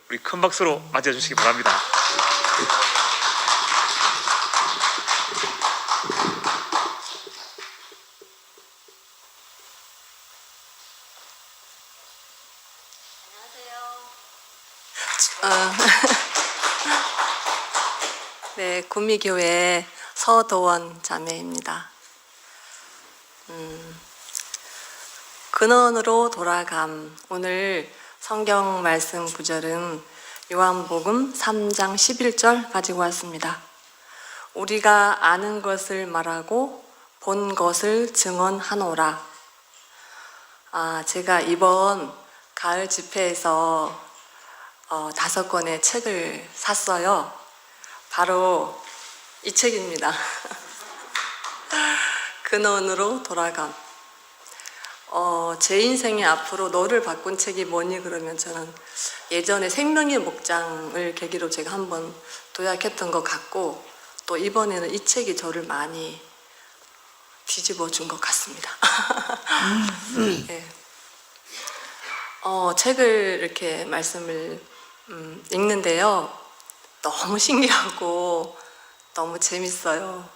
우리 큰 박수로 맞이해주시기 바랍니다. 네, 구미교회 서도원 자매입니다. 근원으로 돌아감. 오늘 성경 말씀 구절은 요한복음 3장 11절 가지고 왔습니다. 우리가 아는 것을 말하고 본 것을 증언하노라. 제가 이번 가을 집회에서 5권의 책을 샀어요. 바로 이 책입니다. 근원으로 돌아감. 제 인생에 앞으로 너를 바꾼 책이 뭐니 그러면 저는 예전에 생명의 목장을 계기로 제가 한번 도약했던 것 같고, 또 이번에는 이 책이 저를 많이 뒤집어 준 것 같습니다. 네. 책을 이렇게 말씀을 읽는데요, 너무 신기하고 너무 재밌어요.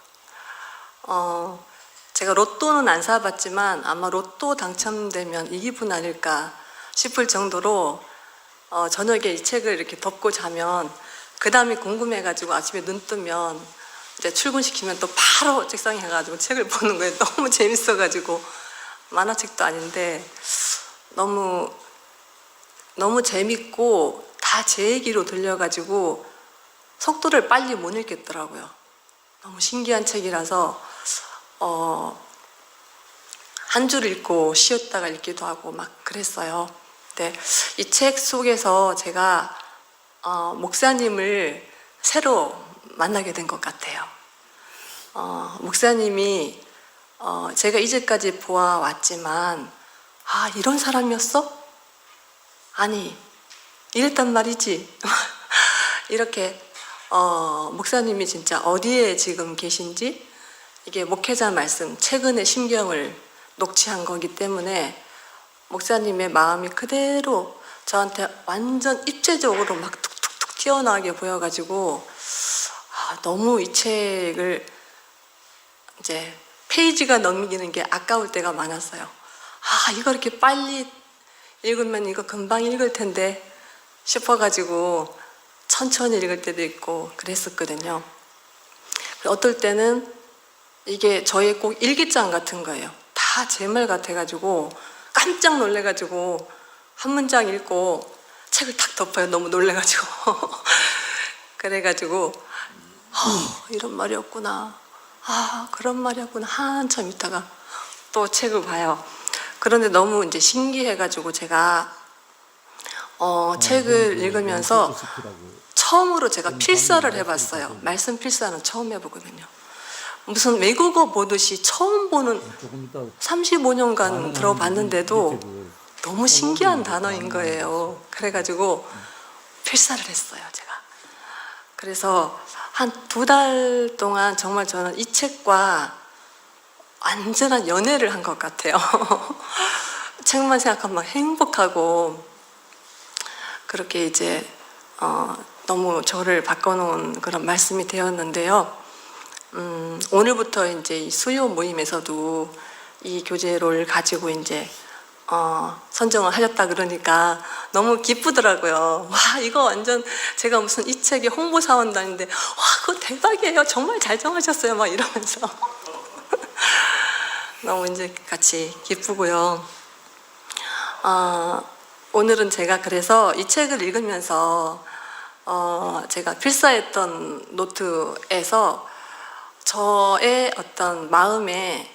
제가 로또는 안 사봤지만 아마 로또 당첨되면 이 기분 아닐까 싶을 정도로 저녁에 이 책을 이렇게 덮고 자면 그 다음이 궁금해가지고 아침에 눈 뜨면 이제 출근시키면 또 바로 책상에 가가지고 책을 보는 거예요. 너무 재밌어가지고. 만화책도 아닌데 너무 재밌고 다 제 얘기로 들려가지고 속도를 빨리 못 읽겠더라고요. 너무 신기한 책이라서 한 줄 읽고 쉬었다가 읽기도 하고 막 그랬어요. 근데 이 책 속에서 제가 목사님을 새로 만나게 된 것 같아요. 목사님이 제가 이제까지 보아왔지만 이런 사람이었어? 아니 이랬단 말이지. 이렇게 목사님이 진짜 어디에 지금 계신지, 이게 목회자 말씀, 최근의 심경을 녹취한 거기 때문에 목사님의 마음이 그대로 저한테 완전 입체적으로 막 툭툭툭 튀어나오게 보여가지고 너무 이 책을 이제 페이지가 넘기는 게 아까울 때가 많았어요. 이거 이렇게 빨리 읽으면 이거 금방 읽을 텐데 싶어가지고 천천히 읽을 때도 있고 그랬었거든요. 어떨 때는 이게 저의 꼭 일기장 같은 거예요. 다 제 말 같아가지고 깜짝 놀래가지고 한 문장 읽고 책을 탁 덮어요. 너무 놀래가지고. 그래가지고 이런 말이었구나, 그런 말이었구나 한참 있다가 또 책을 봐요. 그런데 너무 이제 신기해가지고 제가 책을 읽으면서 처음으로 제가 필사를 해봤어요. 말씀 필사는 처음 해보거든요. 무슨 외국어 보듯이 처음 보는 35년간 들어봤는데도 너무 신기한 단어인 거예요. 그래가지고 필사를 했어요, 제가. 그래서 한 2달 동안 정말 저는 이 책과 완전한 연애를 한 것 같아요. 책만 생각하면 막 행복하고, 그렇게 이제 너무 저를 바꿔놓은 그런 말씀이 되었는데요. 오늘부터 이제 이 수요 모임에서도 이 교재를 가지고 이제 선정을 하셨다 그러니까 너무 기쁘더라고요. 이거 완전 제가 무슨 이 책의 홍보사원 다니는데 그거 대박이에요. 정말 잘 정하셨어요. 막 이러면서 너무 이제 같이 기쁘고요. 오늘은 제가 그래서 이 책을 읽으면서 제가 필사했던 노트에서 저의 어떤 마음에,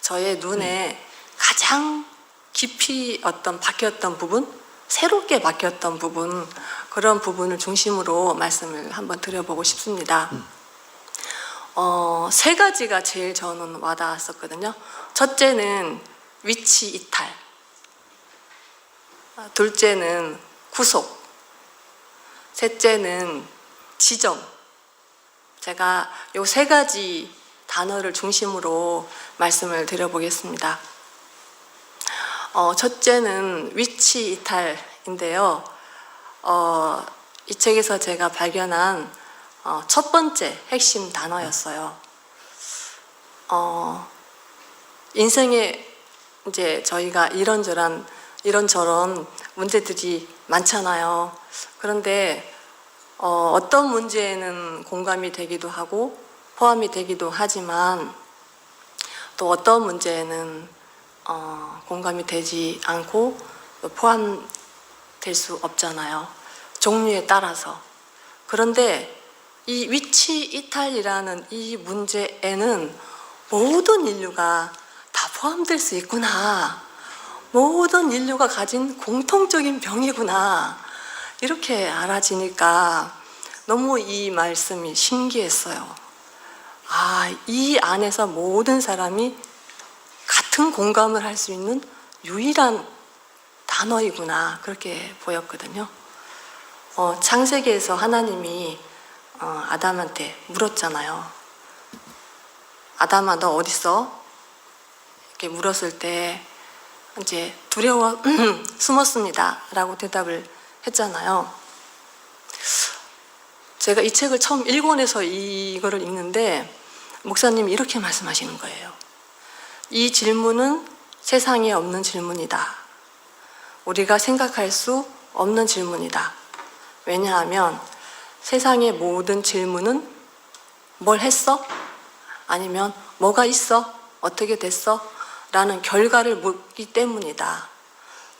저의 눈에 가장 깊이 바뀌었던 부분, 새롭게 바뀌었던 부분, 그런 부분을 중심으로 말씀을 한번 드려보고 싶습니다. 3가지가 제일 저는 와닿았었거든요. 첫째는 위치 이탈, 둘째는 구속, 셋째는 지점. 제가 요 3가지 단어를 중심으로 말씀을 드려보겠습니다. 첫째는 위치 이탈인데요. 이 책에서 제가 발견한 첫 번째 핵심 단어였어요. 인생에 이제 저희가 이런저런 문제들이 많잖아요. 그런데 어떤 문제에는 공감이 되기도 하고 포함이 되기도 하지만 또 어떤 문제에는 공감이 되지 않고 포함될 수 없잖아요. 종류에 따라서. 그런데 이 위치 이탈이라는 이 문제에는 모든 인류가 다 포함될 수 있구나. 모든 인류가 가진 공통적인 병이구나. 이렇게 알아지니까 너무 이 말씀이 신기했어요. 이 안에서 모든 사람이 같은 공감을 할 수 있는 유일한 단어이구나. 그렇게 보였거든요. 창세기에서 하나님이 아담한테 물었잖아요. 아담아, 너 어디 있어? 이렇게 물었을 때 이제 두려워 숨었습니다. 라고 대답을 했잖아요. 제가 이 책을 처음 일본에서 이거를 읽는데 목사님이 이렇게 말씀하시는 거예요. 이 질문은 세상에 없는 질문이다. 우리가 생각할 수 없는 질문이다. 왜냐하면 세상의 모든 질문은 뭘 했어? 아니면 뭐가 있어? 어떻게 됐어? 라는 결과를 묻기 때문이다.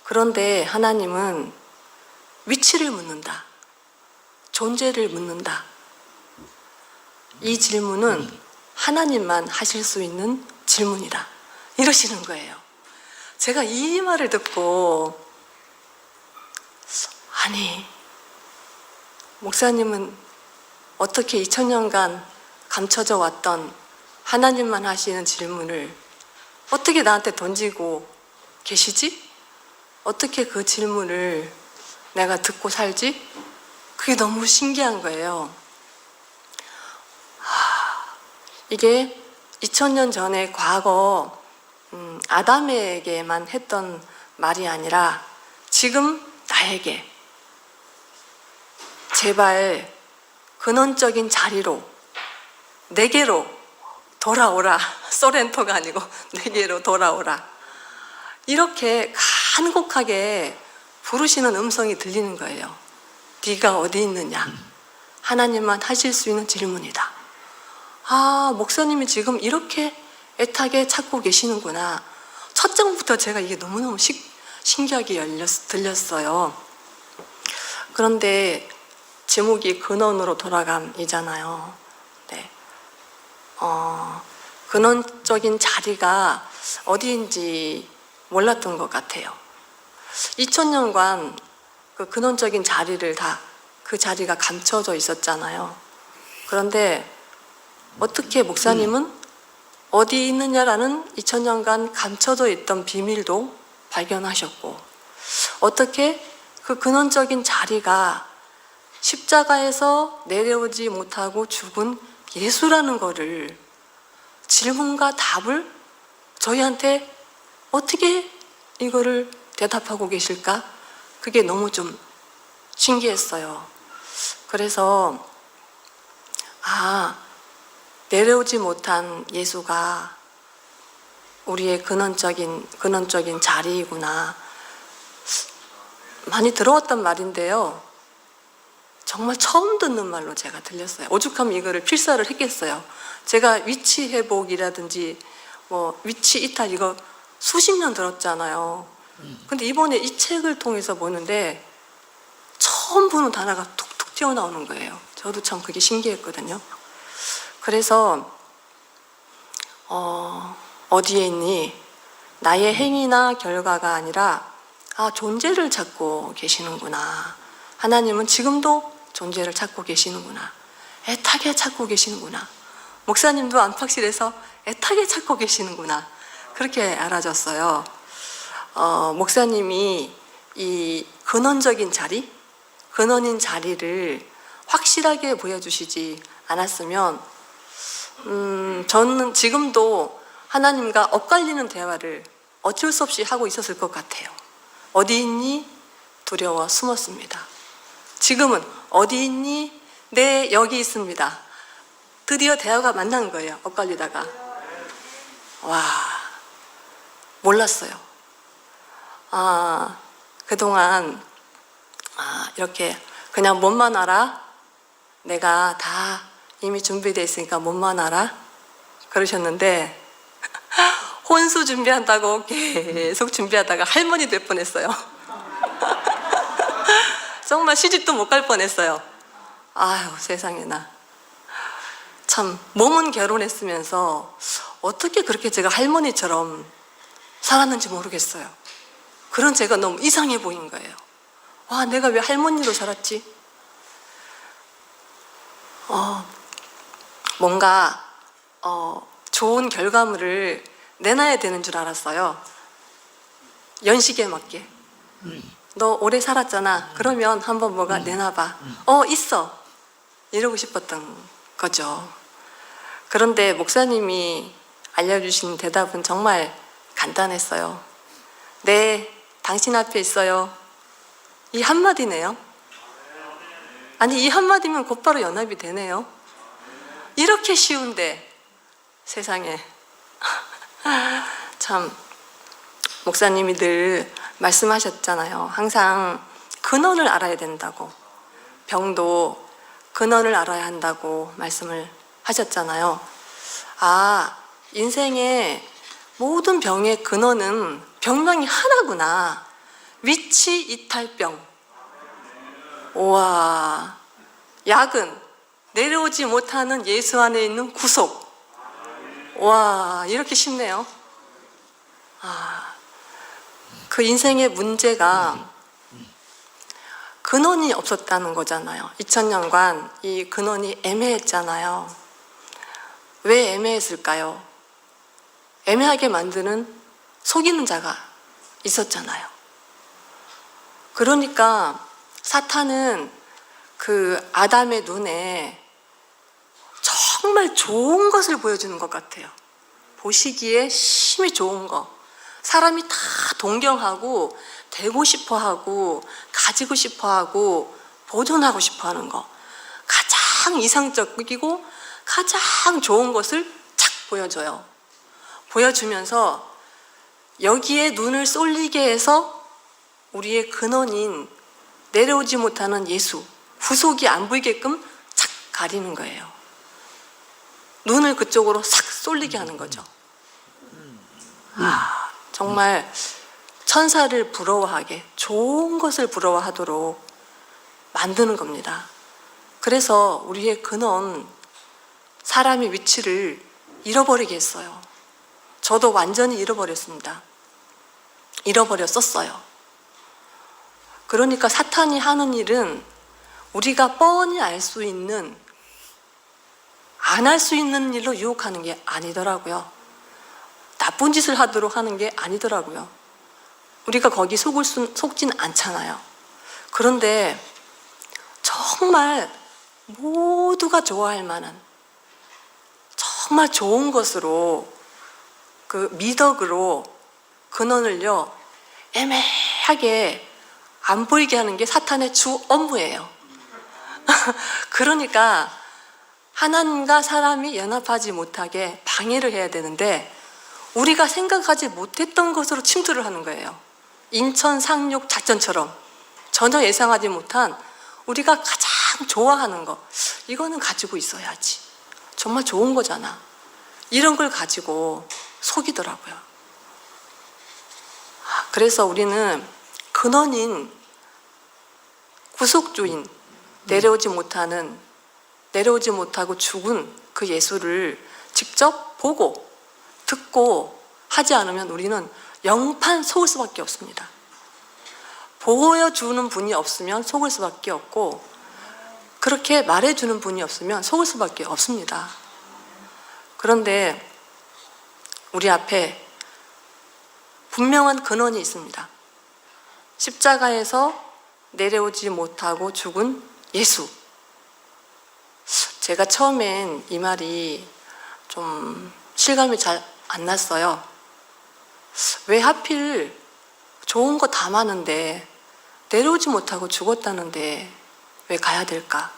그런데 하나님은 위치를 묻는다. 존재를 묻는다. 이 질문은 하나님만 하실 수 있는 질문이다. 이러시는 거예요. 제가 이 말을 듣고 아니, 목사님은 어떻게 2000년간 감춰져 왔던 하나님만 하시는 질문을 어떻게 나한테 던지고 계시지? 어떻게 그 질문을 내가 듣고 살지? 그게 너무 신기한 거예요. 이게 2000년 전에 과거 아담에게만 했던 말이 아니라 지금 나에게 제발 근원적인 자리로 내게로 돌아오라. 소렌토가 아니고 내게로 돌아오라. 이렇게 간곡하게 부르시는 음성이 들리는 거예요. 네가 어디 있느냐? 하나님만 하실 수 있는 질문이다. 목사님이 지금 이렇게 애타게 찾고 계시는구나. 첫 장부터 제가 이게 너무너무 신기하게 들렸어요. 그런데 제목이 근원으로 돌아감이잖아요. 네. 근원적인 자리가 어디인지 몰랐던 것 같아요. 2000년간 그 근원적인 자리를 그 자리가 감춰져 있었잖아요. 그런데 어떻게 목사님은 어디 있느냐라는 2000년간 감춰져 있던 비밀도 발견하셨고, 어떻게 그 근원적인 자리가 십자가에서 내려오지 못하고 죽은 예수라는 거를 질문과 답을 저희한테 어떻게 이거를 대답하고 계실까? 그게 너무 좀 신기했어요. 그래서 내려오지 못한 예수가 우리의 근원적인 자리이구나. 많이 들어왔단 말인데요. 정말 처음 듣는 말로 제가 들렸어요. 오죽하면 이거를 필사를 했겠어요. 제가 위치 회복이라든지 위치 이탈 이거 수십 년 들었잖아요. 근데 이번에 이 책을 통해서 보는데 처음 보는 단어가 툭툭 튀어나오는 거예요. 저도 참 그게 신기했거든요. 그래서 어디에 있니? 나의 행위나 결과가 아니라 존재를 찾고 계시는구나. 하나님은 지금도 존재를 찾고 계시는구나. 애타게 찾고 계시는구나. 목사님도 안팎실에서 애타게 찾고 계시는구나. 그렇게 알아졌어요. 목사님이 이 근원적인 자리, 근원인 자리를 확실하게 보여주시지 않았으면 저는 지금도 하나님과 엇갈리는 대화를 어쩔 수 없이 하고 있었을 것 같아요. 어디 있니? 두려워 숨었습니다. 지금은 어디 있니? 네, 여기 있습니다. 드디어 대화가 만난 거예요. 엇갈리다가. 와, 몰랐어요. 그동안 이렇게 그냥 몸만 알아? 내가 다 이미 준비되어 있으니까 몸만 알아? 그러셨는데 혼수 준비한다고 계속 준비하다가 할머니 될 뻔했어요. 정말 시집도 못 갈 뻔했어요. 아유, 세상에나. 참, 몸은 결혼했으면서 어떻게 그렇게 제가 할머니처럼 살았는지 모르겠어요. 그런 제가 너무 이상해 보인 거예요. 와, 내가 왜 할머니로 살았지? 뭔가 좋은 결과물을 내놔야 되는 줄 알았어요. 연식에 맞게. 너 오래 살았잖아. 그러면 한번 뭐가 내놔봐. 있어. 이러고 싶었던 거죠. 그런데 목사님이 알려주신 대답은 정말 간단했어요. 네, 당신 앞에 있어요. 이 한마디네요. 아니, 이 한마디면 곧바로 연합이 되네요. 이렇게 쉬운데 세상에. 참, 목사님이 늘 말씀하셨잖아요. 항상 근원을 알아야 된다고. 병도 근원을 알아야 한다고 말씀을 하셨잖아요. 인생의 모든 병의 근원은 병명이 하나구나. 위치 이탈병. 우와. 약은 내려오지 못하는 예수 안에 있는 구속. 와, 이렇게 쉽네요. 그 인생의 문제가 근원이 없었다는 거잖아요. 2000년간 이 근원이 애매했잖아요. 왜 애매했을까요? 애매하게 만드는 속이는 자가 있었잖아요. 그러니까 사탄은 그 아담의 눈에 정말 좋은 것을 보여주는 것 같아요. 보시기에 심히 좋은 거. 사람이 다 동경하고 되고 싶어하고 가지고 싶어하고 보존하고 싶어하는 거. 가장 이상적이고 가장 좋은 것을 착 보여줘요. 보여주면서 여기에 눈을 쏠리게 해서 우리의 근원인 내려오지 못하는 예수, 구속이 안 보이게끔 착 가리는 거예요. 눈을 그쪽으로 싹 쏠리게 하는 거죠. 정말 천사를 부러워하게, 좋은 것을 부러워하도록 만드는 겁니다. 그래서 우리의 근원, 사람의 위치를 잃어버리게 했어요. 저도 완전히 잃어버렸습니다. 잃어버렸었어요. 그러니까 사탄이 하는 일은 우리가 뻔히 알 수 있는, 안 할 수 있는 일로 유혹하는 게 아니더라고요. 나쁜 짓을 하도록 하는 게 아니더라고요. 우리가 거기 속진 않잖아요. 그런데 정말 모두가 좋아할 만한 정말 좋은 것으로, 그 미덕으로 근원을요 애매하게 안 보이게 하는 게 사탄의 주 업무예요. 그러니까 하나님과 사람이 연합하지 못하게 방해를 해야 되는데 우리가 생각하지 못했던 것으로 침투를 하는 거예요. 인천 상륙 작전처럼 전혀 예상하지 못한 우리가 가장 좋아하는 거, 이거는 가지고 있어야지, 정말 좋은 거잖아, 이런 걸 가지고 속이더라고요. 그래서 우리는 근원인 구속주인, 내려오지 못하고 죽은 그 예수를 직접 보고 듣고 하지 않으면 우리는 영판 속을 수밖에 없습니다. 보여주는 분이 없으면 속을 수밖에 없고, 그렇게 말해주는 분이 없으면 속을 수밖에 없습니다. 그런데 우리 앞에 분명한 근원이 있습니다. 십자가에서 내려오지 못하고 죽은 예수. 제가 처음엔 이 말이 좀 실감이 잘 안 났어요. 왜 하필 좋은 거 다 많은데 내려오지 못하고 죽었다는데 왜 가야 될까?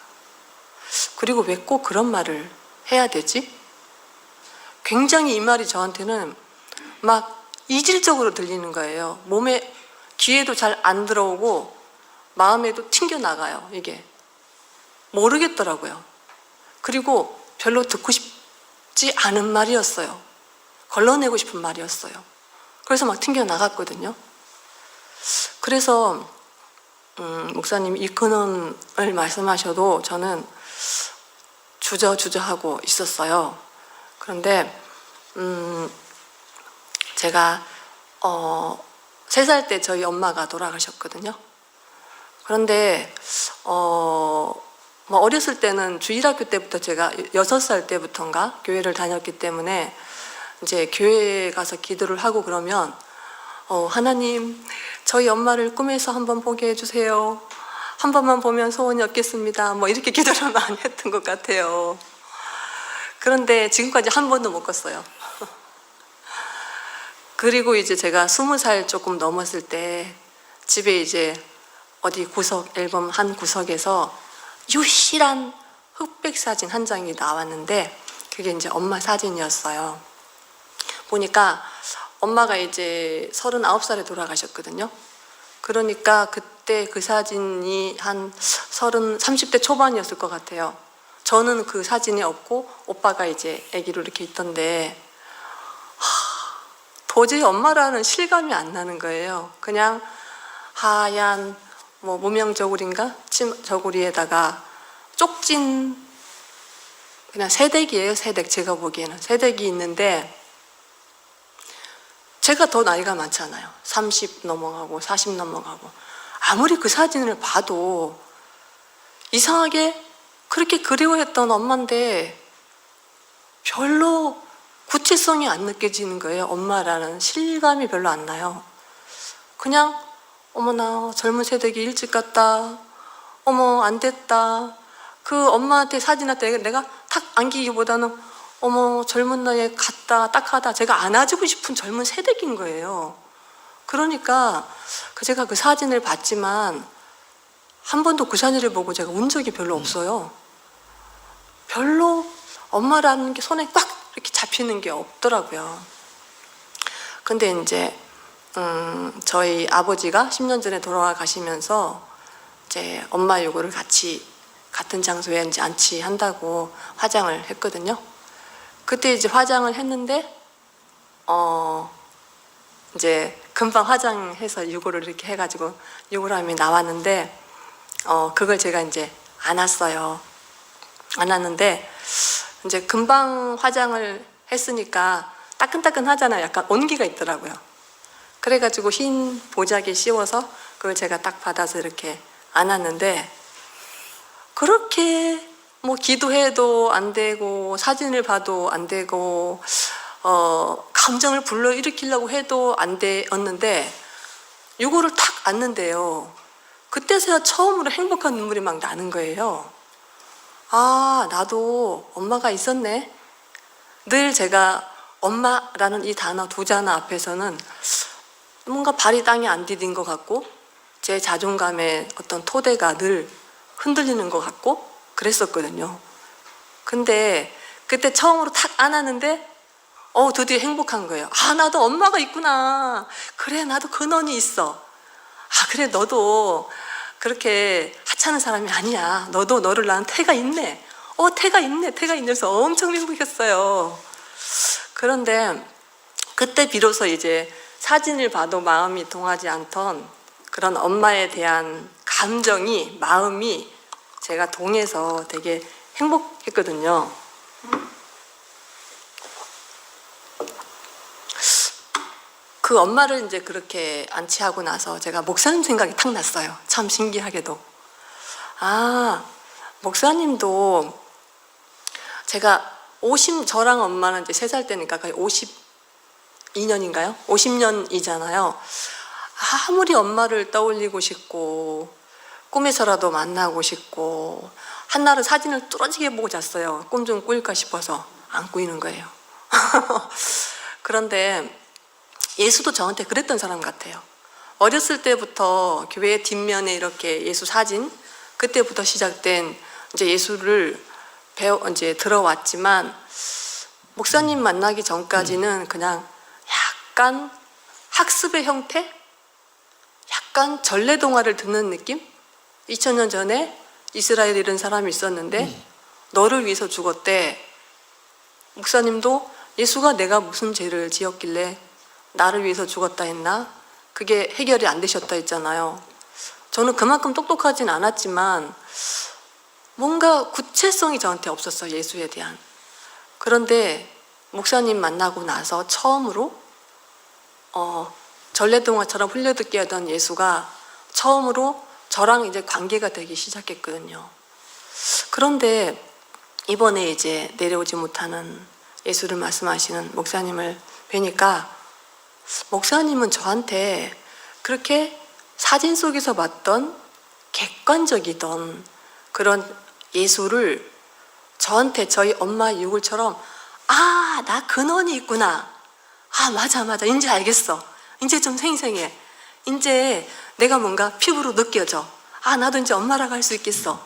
그리고 왜 꼭 그런 말을 해야 되지? 굉장히 이 말이 저한테는 막 이질적으로 들리는 거예요. 몸에, 귀에도 잘 안 들어오고 마음에도 튕겨나가요. 이게 모르겠더라고요. 그리고 별로 듣고 싶지 않은 말이었어요. 걸러내고 싶은 말이었어요. 그래서 막 튕겨나갔거든요. 그래서 목사님 이 근원을 말씀하셔도 저는 주저하고 있었어요. 그런데 제가 3살 때 저희 엄마가 돌아가셨거든요. 그런데 뭐 어렸을 때는 주일학교 때부터 제가 6살 때부터인가 교회를 다녔기 때문에 이제 교회에 가서 기도를 하고 그러면 하나님, 저희 엄마를 꿈에서 한번 보게 해주세요. 한 번만 보면 소원이 없겠습니다. 뭐 이렇게 기도를 많이 했던 것 같아요. 그런데 지금까지 한 번도 못 꿨어요. 그리고 이제 제가 20살 조금 넘었을 때 집에 이제 어디 구석, 앨범 한 구석에서 유일한 흑백 사진 한 장이 나왔는데 그게 이제 엄마 사진이었어요. 보니까 엄마가 이제 39살에 돌아가셨거든요. 그러니까 그때 그 사진이 한 30대 초반이었을 것 같아요. 저는 그 사진이 없고 오빠가 이제 아기로 이렇게 있던데 도저히 엄마라는 실감이 안 나는 거예요. 그냥 하얀 뭐 무명 저고리인가? 저고리에다가 쪽진 그냥 새댁이에요. 새댁. 제가 보기에는 새댁이 있는데 제가 더 나이가 많잖아요. 30 넘어가고 40 넘어가고 아무리 그 사진을 봐도 이상하게 그렇게 그리워했던 엄마인데 별로 구체성이 안 느껴지는 거예요. 엄마라는 실감이 별로 안 나요. 그냥 어머나 젊은 새댁이 일찍 갔다. 어머 안 됐다. 그 엄마한테 사진한테 내가 탁 안기기보다는 어머 젊은 나이에 갔다 딱하다. 제가 안아주고 싶은 젊은 새댁인 거예요. 그러니까 제가 그 사진을 봤지만 한 번도 그 사진을 보고 제가 운 적이 별로 없어요. 별로 엄마라는 게 손에 꽉 이렇게 잡히는 게 없더라고요. 근데 이제 저희 아버지가 10년 전에 돌아가시면서 이제 엄마 요구를 같은 장소에 이제 안치한다고 화장을 했거든요. 그때 이제 화장을 했는데 이제 금방 화장해서 유골을 이렇게 해가지고 유골함이 나왔는데 그걸 제가 이제 안았어요. 안았는데 이제 금방 화장을 했으니까 따끈따끈하잖아요. 약간 온기가 있더라고요. 그래가지고 흰 보자기에 씌워서 그걸 제가 딱 받아서 이렇게 안았는데 그렇게 뭐 기도해도 안 되고 사진을 봐도 안 되고 감정을 불러일으키려고 해도 안 되었는데 요거를 탁 안는데요. 그때서야 처음으로 행복한 눈물이 막 나는 거예요. 아, 나도 엄마가 있었네. 늘 제가 엄마라는 이 단어 두 단어 앞에서는 뭔가 발이 땅에 안 디딘 것 같고 제 자존감의 어떤 토대가 늘 흔들리는 것 같고 그랬었거든요. 근데 그때 처음으로 탁 안았는데 드디어 행복한 거예요. 아, 나도 엄마가 있구나. 그래, 나도 근원이 있어. 아, 그래, 너도 그렇게 하찮은 사람이 아니야. 너도 너를 낳은 태가 있네. 태가 있네. 태가 있네서 엄청 행복했어요. 그런데 그때 비로소 이제 사진을 봐도 마음이 동하지 않던 그런 엄마에 대한 감정이, 마음이 제가 동해서 되게 행복했거든요. 그 엄마를 이제 그렇게 안치하고 나서 제가 목사님 생각이 탁 났어요. 참 신기하게도. 아, 목사님도 제가 저랑 엄마는 이제 3살 때니까 거의 52년인가요? 50년이잖아요. 아무리 엄마를 떠올리고 싶고 꿈에서라도 만나고 싶고 한날은 사진을 뚫어지게 보고 잤어요. 꿈 좀 꾸일까 싶어서 안 꾸이는 거예요. 그런데 예수도 저한테 그랬던 사람 같아요. 어렸을 때부터 교회 뒷면에 이렇게 예수 사진 그때부터 시작된 이제 예수를 이제 들어왔지만 목사님 만나기 전까지는 그냥 약간 학습의 형태? 약간 전래동화를 듣는 느낌? 2000년 전에 이스라엘에 이런 사람이 있었는데 너를 위해서 죽었대. 목사님도 예수가 내가 무슨 죄를 지었길래 나를 위해서 죽었다 했나? 그게 해결이 안 되셨다 했잖아요. 저는 그만큼 똑똑하진 않았지만 뭔가 구체성이 저한테 없었어요. 예수에 대한. 그런데 목사님 만나고 나서 처음으로 전래동화처럼 흘려듣게 하던 예수가 처음으로 저랑 이제 관계가 되기 시작했거든요. 그런데 이번에 이제 내려오지 못하는 예수를 말씀하시는 목사님을 뵈니까 목사님은 저한테 그렇게 사진 속에서 봤던 객관적이던 그런 예수를 저한테 저희 엄마 유골처럼 아, 나 근원이 있구나. 아, 맞아. 이제 알겠어. 이제 좀 생생해. 이제 내가 뭔가 피부로 느껴져. 아, 나도 이제 엄마라고 할 수 있겠어.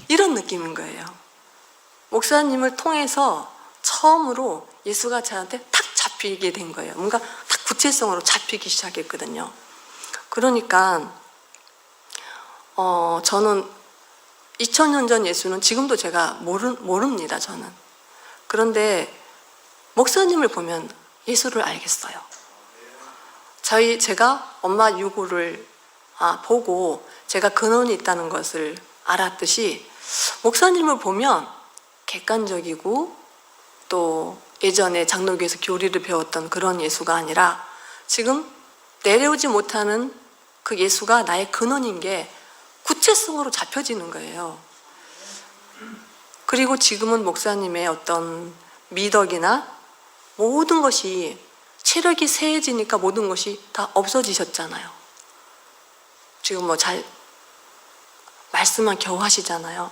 이런 느낌인 거예요. 목사님을 통해서 처음으로 예수가 저한테 탁 잡히게 된 거예요. 뭔가 탁 구체성으로 잡히기 시작했거든요. 그러니까 저는 2000년 전 예수는 지금도 제가 모릅니다. 저는. 그런데 목사님을 보면 예수를 알겠어요. 제가 엄마 유고를 보고 제가 근원이 있다는 것을 알았듯이 목사님을 보면 객관적이고 또 예전에 장로교에서 교리를 배웠던 그런 예수가 아니라 지금 내려오지 못하는 그 예수가 나의 근원인 게 구체성으로 잡혀지는 거예요. 그리고 지금은 목사님의 어떤 미덕이나 모든 것이 체력이 세해지니까 모든 것이 다 없어지셨잖아요. 지금 뭐 잘 말씀만 겨우 하시잖아요.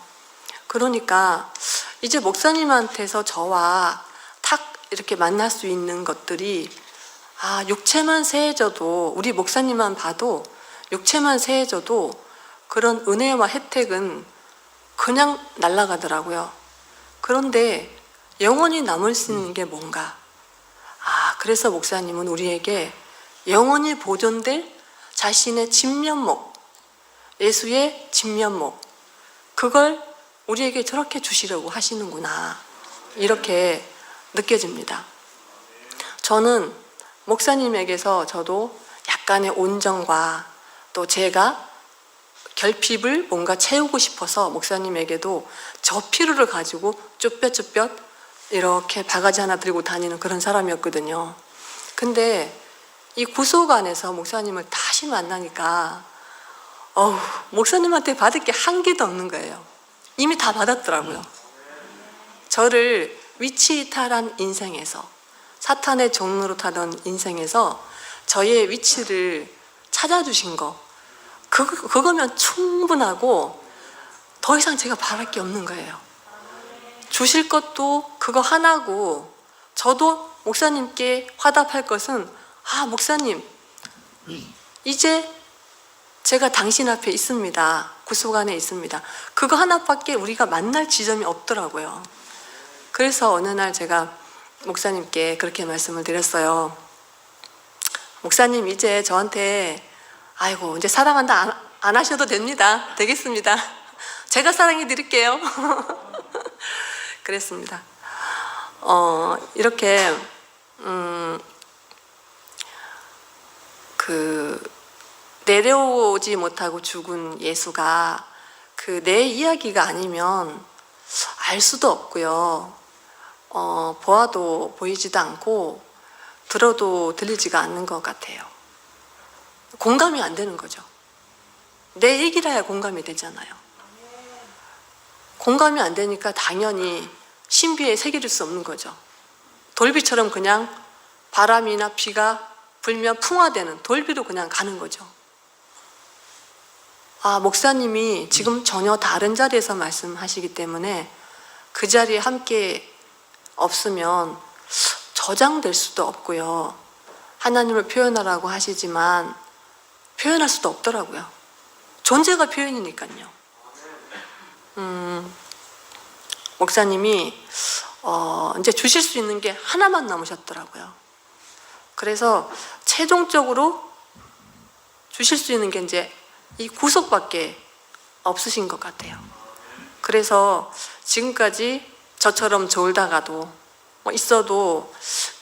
그러니까 이제 목사님한테서 저와 탁 이렇게 만날 수 있는 것들이 육체만 세해져도 우리 목사님만 봐도 육체만 세해져도 그런 은혜와 혜택은 그냥 날아가더라고요. 그런데 영원히 남을 수 있는 게 뭔가? 그래서 목사님은 우리에게 영원히 보존될 자신의 진면목, 예수의 진면목, 그걸 우리에게 저렇게 주시려고 하시는구나. 이렇게 느껴집니다. 저는 목사님에게서 저도 약간의 온정과 또 제가 결핍을 뭔가 채우고 싶어서 목사님에게도 저 피로를 가지고 쭈뼛쭈뼛 이렇게 바가지 하나 들고 다니는 그런 사람이었거든요. 근데 이 구속안에서 목사님을 다시 만나니까 목사님한테 받을 게 한 개도 없는 거예요. 이미 다 받았더라고요. 저를 위치이탈한 인생에서 사탄의 종로로 타던 인생에서 저의 위치를 찾아주신 거 그거면 충분하고 더 이상 제가 바랄 게 없는 거예요. 주실 것도 그거 하나고 저도 목사님께 화답할 것은 목사님 이제 제가 당신 앞에 있습니다. 구속 안에 있습니다. 그거 하나밖에 우리가 만날 지점이 없더라고요. 그래서 어느 날 제가 목사님께 그렇게 말씀을 드렸어요. 목사님 이제 저한테 아이고 이제 사랑한다 안 하셔도 됩니다. 되겠습니다. 제가 사랑해 드릴게요. 그랬습니다. 이렇게 내려오지 못하고 죽은 예수가 내 이야기가 아니면 알 수도 없고요. 보아도 보이지도 않고 들어도 들리지가 않는 것 같아요. 공감이 안 되는 거죠. 내 얘기라야 공감이 되잖아요. 공감이 안 되니까 당연히 신비에 새길 수 없는 거죠. 돌비처럼 그냥 바람이나 비가 불면 풍화되는 돌비로 그냥 가는 거죠. 목사님이 지금 전혀 다른 자리에서 말씀하시기 때문에 그 자리에 함께 없으면 저장될 수도 없고요. 하나님을 표현하라고 하시지만 표현할 수도 없더라고요. 존재가 표현이니까요. 목사님이 이제 주실 수 있는 게 하나만 남으셨더라고요. 그래서 최종적으로 주실 수 있는 게 이제 이 구속밖에 없으신 것 같아요. 그래서 지금까지 저처럼 졸다가도 있어도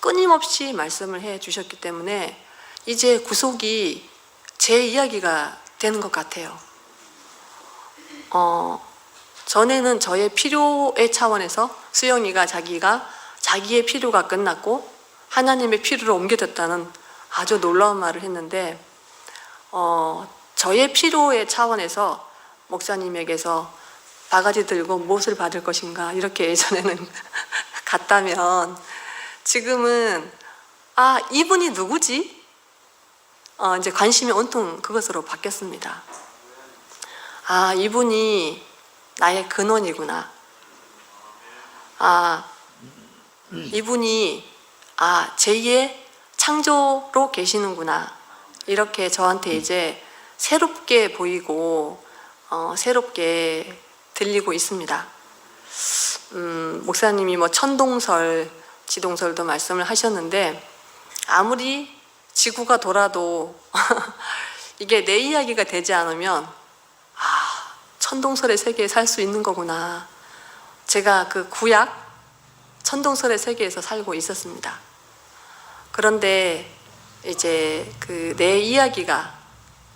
끊임없이 말씀을 해 주셨기 때문에 이제 구속이 제 이야기가 되는 것 같아요. 전에는 저의 필요의 차원에서 수영이가 자기의 필요가 끝났고 하나님의 필요로 옮겨졌다는 아주 놀라운 말을 했는데, 저의 필요의 차원에서 목사님에게서 바가지 들고 무엇을 받을 것인가 이렇게 예전에는 갔다면, 지금은 이분이 누구지? 이제 관심이 온통 그것으로 바뀌었습니다. 이분이 나의 근원이구나. 이분이 제2의 창조로 계시는구나. 이렇게 저한테 이제 새롭게 보이고 새롭게 들리고 있습니다. 목사님이 천동설, 지동설도 말씀을 하셨는데, 아무리 지구가 돌아도 이게 내 이야기가 되지 않으면 천동설의 세계에 살 수 있는 거구나. 제가 그 구약 천동설의 세계에서 살고 있었습니다. 그런데 이제 그 내 이야기가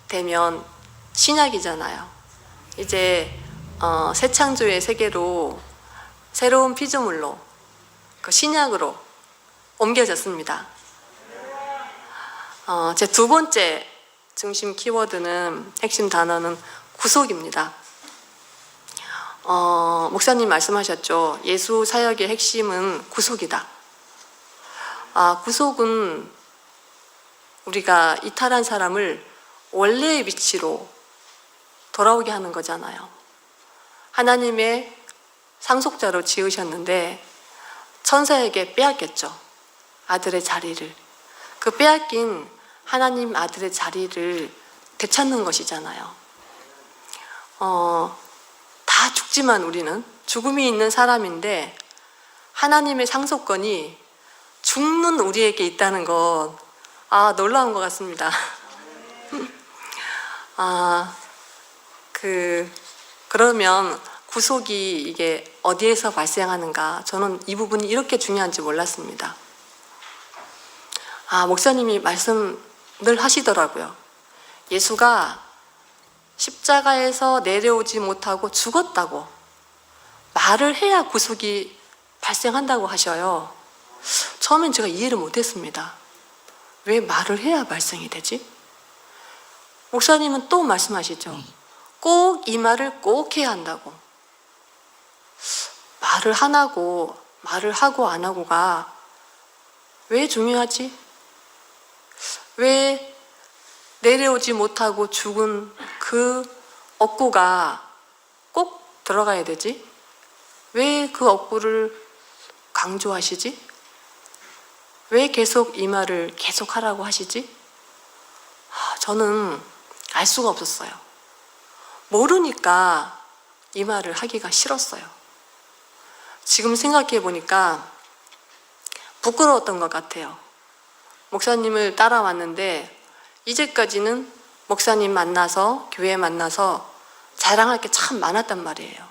되면 신약이잖아요. 이제 새 창조의 세계로, 새로운 피조물로, 그 신약으로 옮겨졌습니다. 제 두 번째 중심 키워드는, 핵심 단어는 구속입니다. 목사님 말씀하셨죠. 예수 사역의 핵심은 구속이다. 구속은 우리가 이탈한 사람을 원래의 위치로 돌아오게 하는 거잖아요. 하나님의 상속자로 지으셨는데 천사에게 빼앗겼죠. 아들의 자리를. 그 빼앗긴 하나님 아들의 자리를 되찾는 것이잖아요. 다 죽지만 우리는 죽음이 있는 사람인데 하나님의 상속권이 죽는 우리에게 있다는 것, 놀라운 것 같습니다. 그러면 구속이 이게 어디에서 발생하는가? 저는 이 부분이 이렇게 중요한지 몰랐습니다. 목사님이 말씀 늘 하시더라고요. 예수가 십자가에서 내려오지 못하고 죽었다고 말을 해야 구속이 발생한다고 하셔요. 처음엔 제가 이해를 못했습니다. 왜 말을 해야 발생이 되지? 목사님은 또 말씀하시죠. 꼭 이 말을 꼭 해야 한다고. 말을 안 하고, 말을 하고 안 하고가 왜 중요하지? 왜 내려오지 못하고 죽은 그 억구가 꼭 들어가야 되지? 왜 그 억구를 강조하시지? 왜 계속 이 말을 계속하라고 하시지? 저는 알 수가 없었어요. 모르니까 이 말을 하기가 싫었어요. 지금 생각해 보니까 부끄러웠던 것 같아요. 목사님을 따라왔는데 이제까지는 목사님 만나서, 교회 만나서 자랑할 게 참 많았단 말이에요.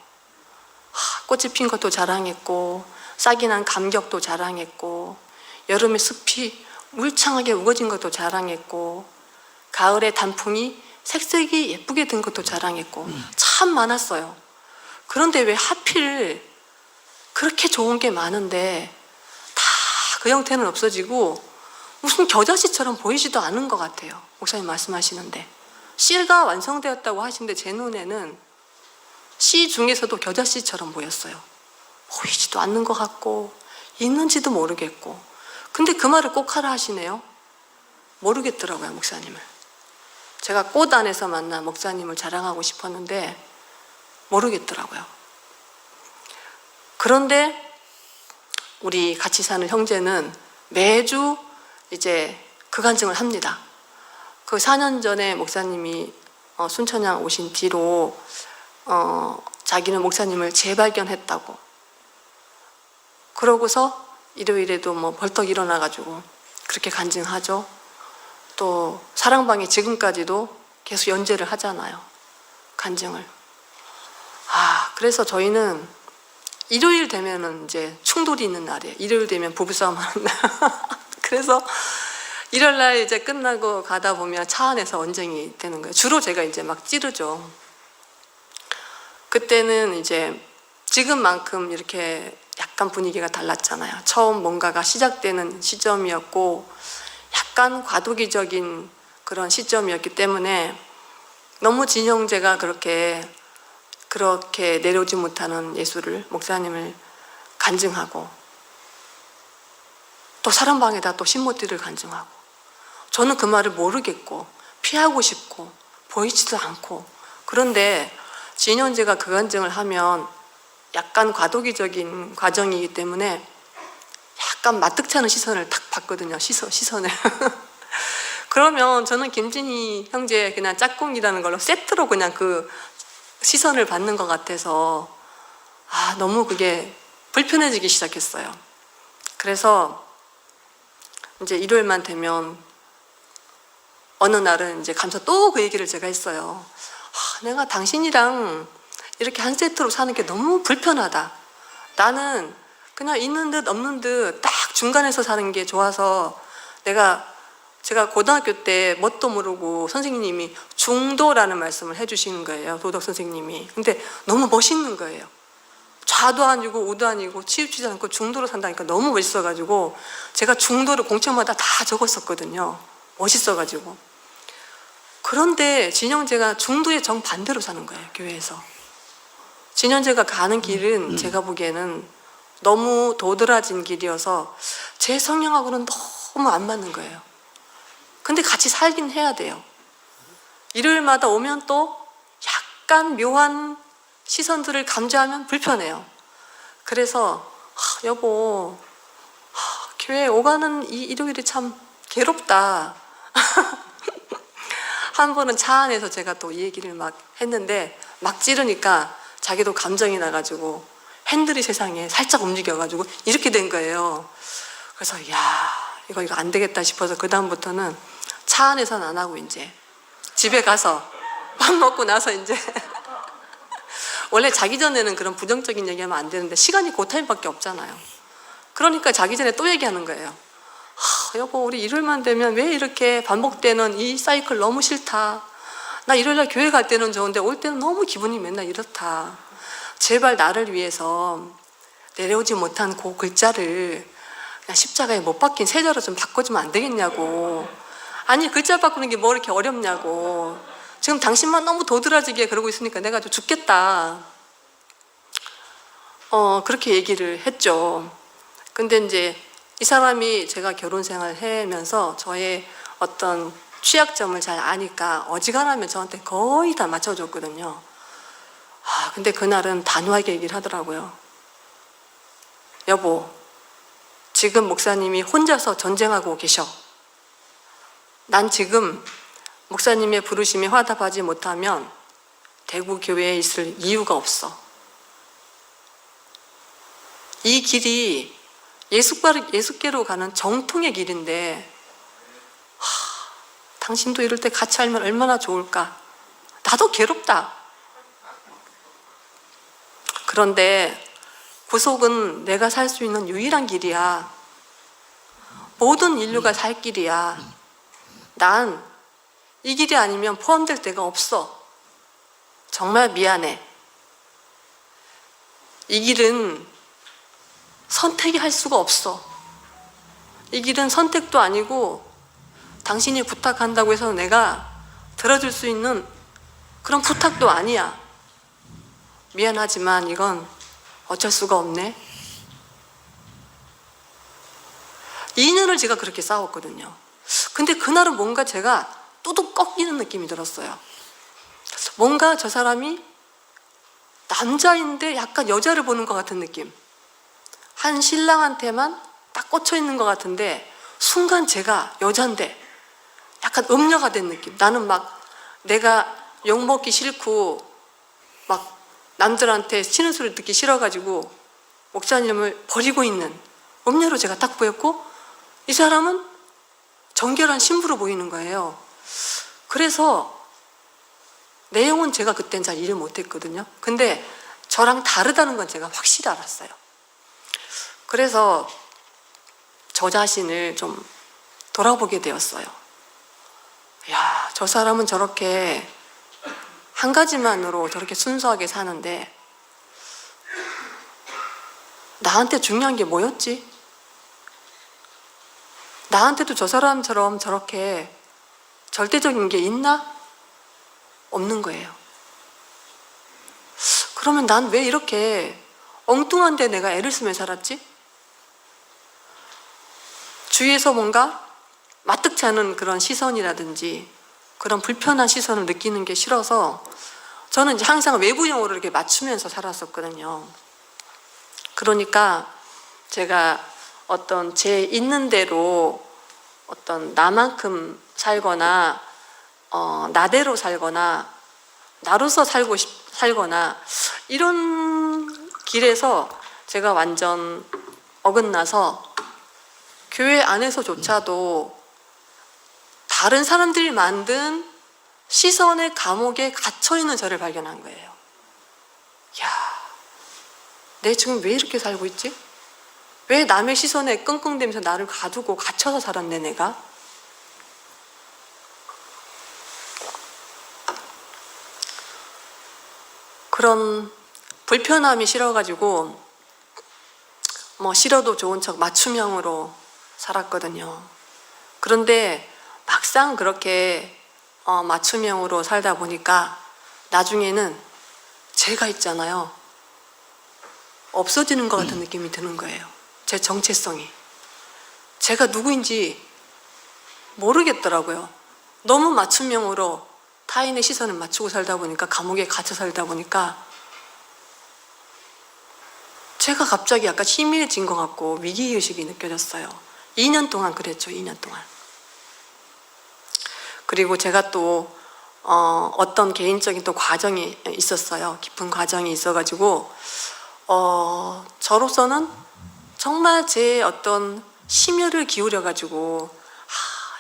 꽃이 핀 것도 자랑했고, 싹이 난 감격도 자랑했고, 여름에 숲이 울창하게 우거진 것도 자랑했고, 가을에 단풍이 색색이 예쁘게 든 것도 자랑했고, 참 많았어요. 그런데 왜 하필 그렇게 좋은 게 많은데 다 그 형태는 없어지고 무슨 겨자씨처럼 보이지도 않은 것 같아요. 목사님 말씀하시는데 씨가 완성되었다고 하시는데 제 눈에는 씨 중에서도 겨자씨처럼 보였어요. 보이지도 않는 것 같고 있는지도 모르겠고. 근데 그 말을 꼭 하라 하시네요. 모르겠더라고요, 목사님을. 제가 꽃 안에서 만난 목사님을 자랑하고 싶었는데 모르겠더라고요. 그런데 우리 같이 사는 형제는 매주 이제 그 간증을 합니다. 그 4년 전에 목사님이 순천향 오신 뒤로 자기는 목사님을 재발견했다고. 그러고서 일요일에도 뭐 벌떡 일어나가지고 그렇게 간증하죠. 또 사랑방에 지금까지도 계속 연재를 하잖아요. 간증을. 그래서 저희는 일요일 되면은 이제 충돌이 있는 날이에요. 일요일 되면 부부싸움 하는 날. 그래서 일요일 날 이제 끝나고 가다 보면 차 안에서 언쟁이 되는 거예요. 주로 제가 이제 막 찌르죠. 그때는 이제 지금만큼 이렇게 약간 분위기가 달랐잖아요. 처음 뭔가가 시작되는 시점이었고 약간 과도기적인 그런 시점이었기 때문에 너무 진영제가 그렇게 내려오지 못하는 예수를, 목사님을 간증하고 또 사랑방에다 또 신모띠를 간증하고 저는 그 말을 모르겠고 피하고 싶고 보이지도 않고 그런데 진영제가 그 간증을 하면 약간 과도기적인 과정이기 때문에 약간 마뜩찮은 시선을 탁 받거든요. 시선을. 그러면 저는 김진희 형제 그냥 짝꿍이라는 걸로 세트로 그냥 그 시선을 받는 것 같아서 너무 그게 불편해지기 시작했어요. 그래서 이제 일요일만 되면 어느 날은 이제 감사 또 그 얘기를 제가 했어요. 내가 당신이랑 이렇게 한 세트로 사는 게 너무 불편하다. 나는 그냥 있는 듯 없는 듯 딱 중간에서 사는 게 좋아서 제가 고등학교 때 뭣도 모르고 선생님이 중도라는 말씀을 해주시는 거예요. 도덕 선생님이. 근데 너무 멋있는 거예요. 좌도 아니고 우도 아니고 치우치지 않고 중도로 산다니까 너무 멋있어가지고 제가 중도를 공책마다 다 적었었거든요. 멋있어가지고. 그런데 진영제가 중도의 정반대로 사는 거예요. 교회에서. 진영제가 가는 길은 제가 보기에는 너무 도드라진 길이어서 제 성향하고는 너무 안 맞는 거예요. 근데 같이 살긴 해야 돼요. 일요일마다 오면 또 약간 묘한 시선들을 감지하면 불편해요. 그래서 여보, 교회 오가는 이 일요일이 참 괴롭다. 한 번은 차 안에서 제가 또 이 얘기를 막 했는데 막 찌르니까 자기도 감정이 나가지고 핸들이 세상에 살짝 움직여가지고 이렇게 된 거예요. 그래서 이거 안 되겠다 싶어서 그 다음부터는 차 안에서는 안 하고 이제 집에 가서 밥 먹고 나서 이제 원래 자기 전에는 그런 부정적인 얘기하면 안 되는데 시간이 그 타임밖에 없잖아요. 그러니까 자기 전에 또 얘기하는 거예요. 여보, 우리 일요일만 되면 왜 이렇게 반복되는 이 사이클 너무 싫다. 나 일요일날 교회 갈 때는 좋은데 올 때는 너무 기분이 맨날 이렇다. 제발 나를 위해서 내려오지 못한 그 글자를 그냥 십자가에 못 박힌 세자로 좀 바꿔주면 안 되겠냐고. 아니 글자 바꾸는 게 뭐 이렇게 어렵냐고. 지금 당신만 너무 도드라지게 그러고 있으니까 내가 좀 죽겠다. 그렇게 얘기를 했죠. 근데 이제 이 사람이 제가 결혼 생활 하면서 저의 어떤 취약점을 잘 아니까 어지간하면 저한테 거의 다 맞춰줬거든요. 근데 그날은 단호하게 얘기를 하더라고요. 여보, 지금 목사님이 혼자서 전쟁하고 계셔. 난 지금 목사님의 부르심에 화답하지 못하면 대구 교회에 있을 이유가 없어. 이 길이 예수께로 가는 정통의 길인데 당신도 이럴 때 같이 알면 얼마나 좋을까. 나도 괴롭다. 그런데 구속은 내가 살 수 있는 유일한 길이야. 모든 인류가 살 길이야. 난 이 길이 아니면 포함될 데가 없어. 정말 미안해. 이 길은 선택이 할 수가 없어. 이 길은 선택도 아니고 당신이 부탁한다고 해서 내가 들어줄 수 있는 그런 부탁도 아니야. 미안하지만 이건 어쩔 수가 없네. 2년을 제가 그렇게 싸웠거든요. 근데 그날은 뭔가 제가 뚜둑 꺾이는 느낌이 들었어요. 뭔가 저 사람이 남자인데 약간 여자를 보는 것 같은 느낌. 한 신랑한테만 딱 꽂혀 있는 것 같은데 순간 제가 여잔데 약간 음녀가 된 느낌. 나는 막 내가 욕먹기 싫고 막 남들한테 치는 소리 듣기 싫어가지고 목사님을 버리고 있는 음녀로 제가 딱 보였고, 이 사람은 정결한 신부로 보이는 거예요. 그래서 내용은 제가 그땐 잘 이해 못했거든요. 근데 저랑 다르다는 건 제가 확실히 알았어요. 그래서 저 자신을 좀 돌아보게 되었어요. 야, 저 사람은 저렇게 한 가지만으로 저렇게 순수하게 사는데 나한테 중요한 게 뭐였지? 나한테도 저 사람처럼 저렇게 절대적인 게 있나? 없는 거예요. 그러면 난 왜 이렇게 엉뚱한데 내가 애를 쓰며 살았지? 주위에서 뭔가 마뜩지 않은 그런 시선이라든지 그런 불편한 시선을 느끼는 게 싫어서 저는 이제 항상 외부형으로 이렇게 맞추면서 살았었거든요. 그러니까 제가 어떤 제 있는 대로 어떤 나만큼 살거나 나대로 살거나 나로서 살거나 이런 길에서 제가 완전 어긋나서 교회 안에서조차도 다른 사람들이 만든 시선의 감옥에 갇혀있는 저를 발견한 거예요. 야, 내 지금 왜 이렇게 살고 있지? 왜 남의 시선에 끙끙대면서 나를 가두고 갇혀서 살았네 내가? 그런 불편함이 싫어가지고 뭐 싫어도 좋은 척 맞춤형으로 살았거든요. 그런데 막상 그렇게 맞춤형으로 살다 보니까 나중에는 제가 있잖아요. 없어지는 것 같은 느낌이 드는 거예요. 제 정체성이. 제가 누구인지 모르겠더라고요. 너무 맞춤형으로 타인의 시선을 맞추고 살다 보니까, 감옥에 갇혀 살다 보니까 제가 갑자기 약간 희미해진 것 같고 위기의식이 느껴졌어요. 2년 동안 그랬죠. 2년 동안. 그리고 제가 또 어떤 개인적인 또 과정이 있었어요. 깊은 과정이 있어가지고 저로서는 정말 제 어떤 심혈을 기울여가지고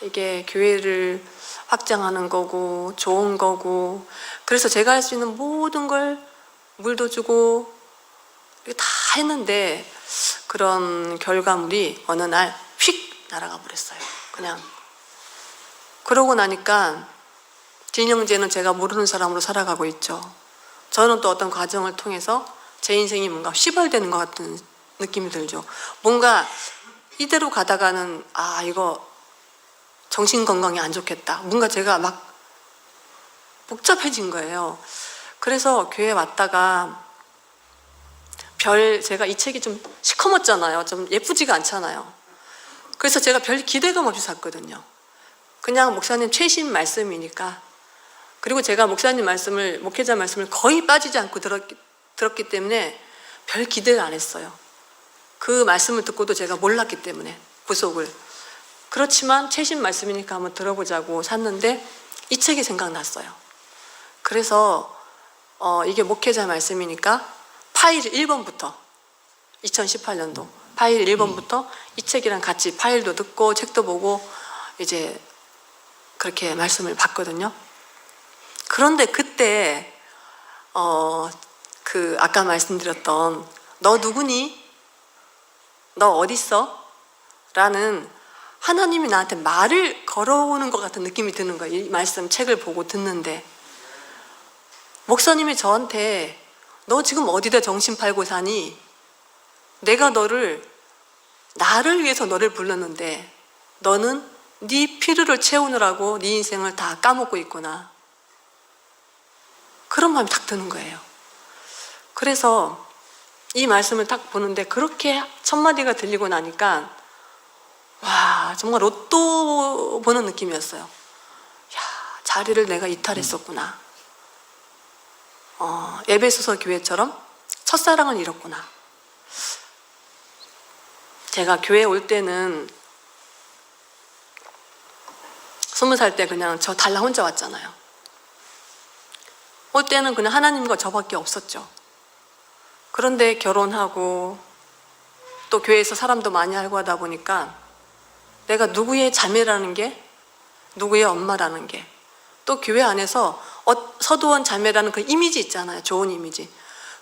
이게 교회를 확장하는 거고 좋은 거고, 그래서 제가 할 수 있는 모든 걸 물도 주고 다 했는데 그런 결과물이 어느 날 휙 날아가 버렸어요. 그냥. 그러고 나니까 진영재는 제가 모르는 사람으로 살아가고 있죠. 저는 또 어떤 과정을 통해서 제 인생이 뭔가 휘발되는 것 같은 느낌이 들죠. 뭔가 이대로 가다가는 이거 정신건강에 안 좋겠다. 뭔가 제가 막 복잡해진 거예요. 그래서 교회 왔다가 제가 이 책이 좀 시커멓잖아요. 좀 예쁘지가 않잖아요. 그래서 제가 별 기대감 없이 샀거든요. 그냥 목사님 최신 말씀이니까. 그리고 제가 목사님 말씀을, 목회자 말씀을 거의 빠지지 않고 들었기 때문에 별 기대를 안 했어요. 그 말씀을 듣고도 제가 몰랐기 때문에 구속을. 그렇지만 최신 말씀이니까 한번 들어보자고 샀는데 이 책이 생각났어요. 그래서 이게 목회자 말씀이니까 파일 1번부터 2018년도 파일 1번부터 이 책이랑 같이 파일도 듣고 책도 보고 이제 그렇게 말씀을 봤거든요. 그런데 그때 그 아까 말씀드렸던 너 누구니? 너 어딨어? 라는 하나님이 나한테 말을 걸어오는 것 같은 느낌이 드는 거예요. 이 말씀 책을 보고 듣는데 목사님이 저한테 너 지금 어디다 정신 팔고 사니? 내가 나를 위해서 너를 불렀는데 너는 네 필요를 채우느라고 네 인생을 다 까먹고 있구나. 그런 마음이 딱 드는 거예요. 그래서 이 말씀을 딱 보는데 그렇게 첫 마디가 들리고 나니까 와, 정말 로또 보는 느낌이었어요. 야, 자리를 내가 이탈했었구나. 에베소서 교회처럼 첫사랑을 잃었구나. 제가 교회 올 때는 20살 때 그냥 저 달라 혼자 왔잖아요. 올 때는 그냥 하나님과 저밖에 없었죠. 그런데 결혼하고 또 교회에서 사람도 많이 알고 하다 보니까 내가 누구의 자매라는 게, 누구의 엄마라는 게, 또 교회 안에서 서도원 자매라는 그 이미지 있잖아요. 좋은 이미지.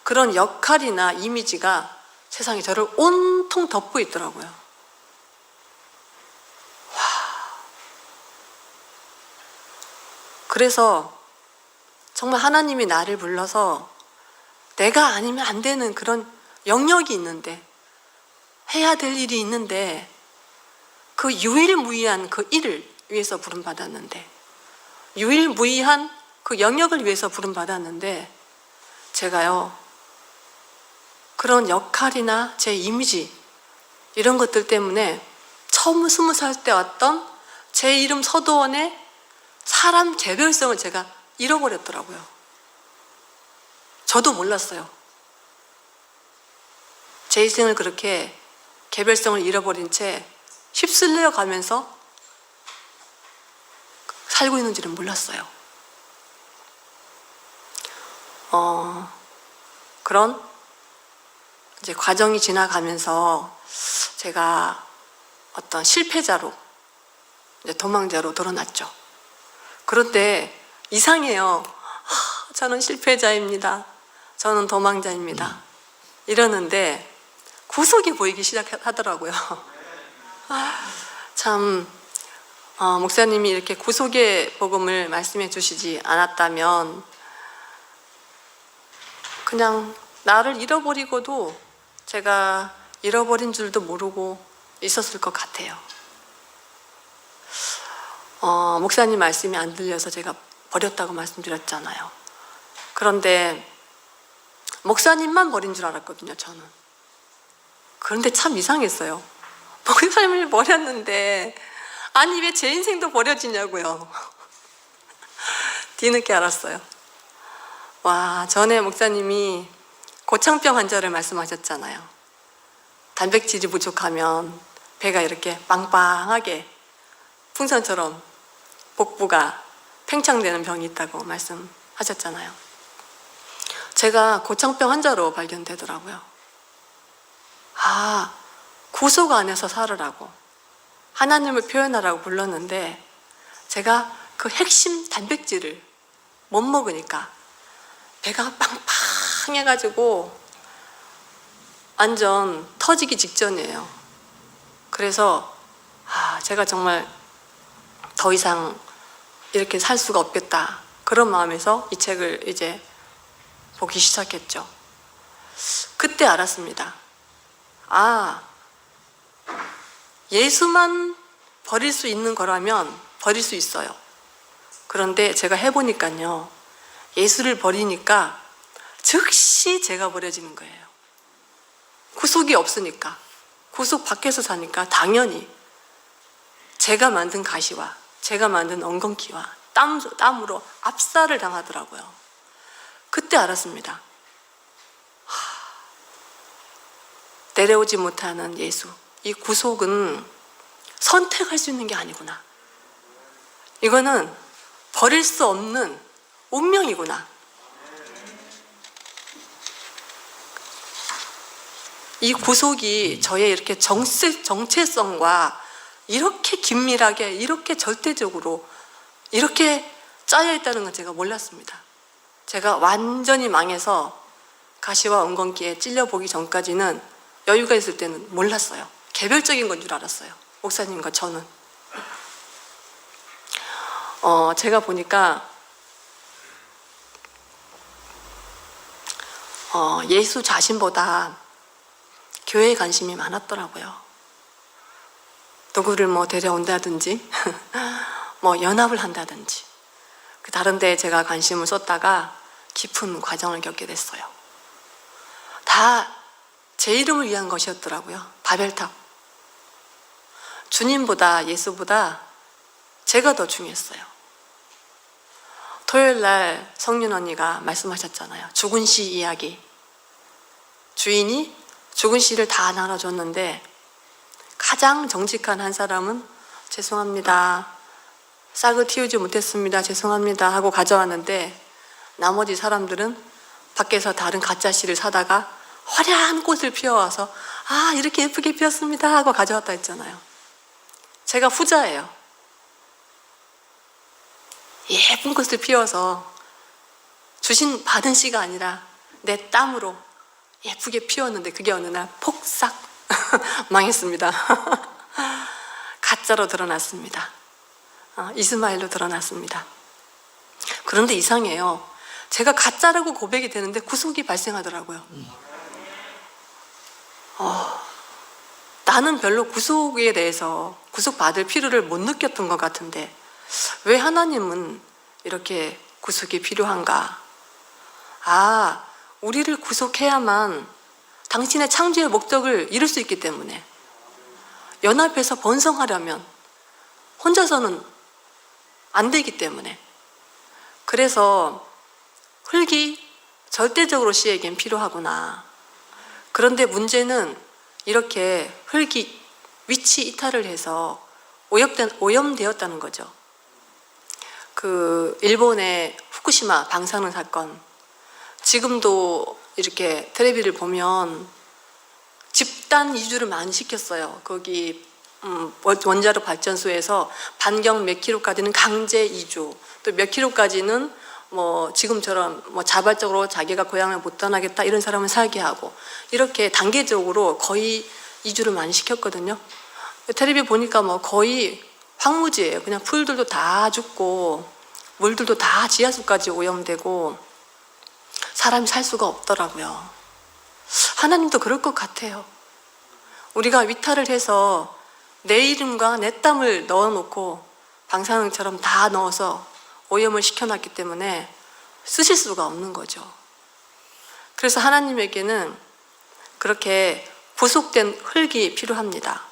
그런 역할이나 이미지가 세상에 저를 온통 덮고 있더라고요. 와. 그래서 정말 하나님이 나를 불러서 내가 아니면 안 되는 그런 영역이 있는데, 해야 될 일이 있는데, 그 유일무이한 그 일을 위해서 부름받았는데, 유일무이한 그 영역을 위해서 부름받았는데, 제가요 그런 역할이나 제 이미지 이런 것들 때문에 처음 20살 때 왔던 제 이름 서도원의 사람 개별성을 제가 잃어버렸더라고요. 저도 몰랐어요. 제 인생을 그렇게 개별성을 잃어버린 채 휩쓸려 가면서 살고 있는지는 몰랐어요. 그런 이제 과정이 지나가면서 제가 어떤 실패자로, 이제 도망자로 드러났죠. 그런데 이상해요. 저는 실패자입니다. 저는 도망자입니다. 이러는데 구속이 보이기 시작하더라고요. 참, 목사님이 이렇게 구속의 복음을 말씀해 주시지 않았다면 그냥 나를 잃어버리고도 제가 잃어버린 줄도 모르고 있었을 것 같아요. 목사님 말씀이 안 들려서 제가 버렸다고 말씀드렸잖아요. 그런데 목사님만 버린 줄 알았거든요, 저는. 그런데 참 이상했어요. 목사님을 버렸는데 아니 왜 제 인생도 버려지냐고요. 뒤늦게 알았어요. 와, 전에 목사님이 고창병 환자를 말씀하셨잖아요. 단백질이 부족하면 배가 이렇게 빵빵하게 풍선처럼 복부가 팽창되는 병이 있다고 말씀하셨잖아요. 제가 고창병 환자로 발견되더라고요. 구속 안에서 살으라고, 하나님을 표현하라고 불렀는데 제가 그 핵심 단백질을 못 먹으니까 배가 빵빵해가지고 완전 터지기 직전이에요. 그래서 제가 정말 더 이상 이렇게 살 수가 없겠다, 그런 마음에서 이 책을 이제 보기 시작했죠. 그때 알았습니다. 예수만 버릴 수 있는 거라면 버릴 수 있어요. 그런데 제가 해보니까요, 예수를 버리니까 즉시 제가 버려지는 거예요. 구속이 없으니까, 구속 밖에서 사니까 당연히 제가 만든 가시와 제가 만든 엉겅퀴와 땀으로 압살을 당하더라고요. 그때 알았습니다. 내려오지 못하는 예수, 이 구속은 선택할 수 있는 게 아니구나. 이거는 버릴 수 없는 운명이구나. 이 구속이 저의 이렇게 정체성과 이렇게 긴밀하게, 이렇게 절대적으로 이렇게 짜여 있다는 건 제가 몰랐습니다. 제가 완전히 망해서 가시와 엉겅퀴에 찔려보기 전까지는, 여유가 있을 때는 몰랐어요. 개별적인 건 줄 알았어요, 목사님과 저는. 제가 보니까 예수 자신보다 교회에 관심이 많았더라고요. 누구를 데려온다든지 연합을 한다든지 다른 데에 제가 관심을 쏟다가 깊은 과정을 겪게 됐어요. 다 제 이름을 위한 것이었더라고요. 바벨탑. 주님보다, 예수보다 제가 더 중요했어요. 토요일 날 성윤 언니가 말씀하셨잖아요. 죽은 시 이야기. 주인이 죽은 시를 다 나눠줬는데 가장 정직한 한 사람은 죄송합니다, 싹을 틔우지 못했습니다, 죄송합니다 하고 가져왔는데, 나머지 사람들은 밖에서 다른 가짜 씨를 사다가 화려한 꽃을 피워와서 아, 이렇게 예쁘게 피었습니다 하고 가져왔다 했잖아요. 제가 후자예요. 예쁜 꽃을 피워서 받은 씨가 아니라 내 땀으로 예쁘게 피웠는데 그게 어느 날 폭삭 망했습니다. 가짜로 드러났습니다. 이스마엘로 드러났습니다. 그런데 이상해요. 제가 가짜라고 고백이 되는데 구속이 발생하더라고요. 나는 별로 구속에 대해서 구속받을 필요를 못 느꼈던 것 같은데 왜 하나님은 이렇게 구속이 필요한가? 우리를 구속해야만 당신의 창조의 목적을 이룰 수 있기 때문에, 연합해서 번성하려면 혼자서는 안 되기 때문에, 그래서 흙이 절대적으로 씨에겐 필요하구나. 그런데 문제는 이렇게 흙이 위치 이탈을 해서 오염되었다는 거죠. 그 일본의 후쿠시마 방사능 사건, 지금도 이렇게 텔레비를 보면 집단 이주를 많이 시켰어요. 거기 원자력 발전소에서 반경 몇 킬로까지는 강제 이주, 또 몇 킬로까지는 뭐 지금처럼 뭐 자발적으로 자기가 고향을 못 떠나겠다 이런 사람은 살게 하고, 이렇게 단계적으로 거의 이주를 많이 시켰거든요. 텔레비 보니까 뭐 거의 황무지예요. 그냥 풀들도 다 죽고 물들도 다 지하수까지 오염되고 사람이 살 수가 없더라고요. 하나님도 그럴 것 같아요. 우리가 위탈을 해서 내 이름과 내 땀을 넣어놓고 방사능처럼 다 넣어서 오염을 시켜놨기 때문에 쓰실 수가 없는 거죠. 그래서 하나님에게는 그렇게 구속된 흙이 필요합니다.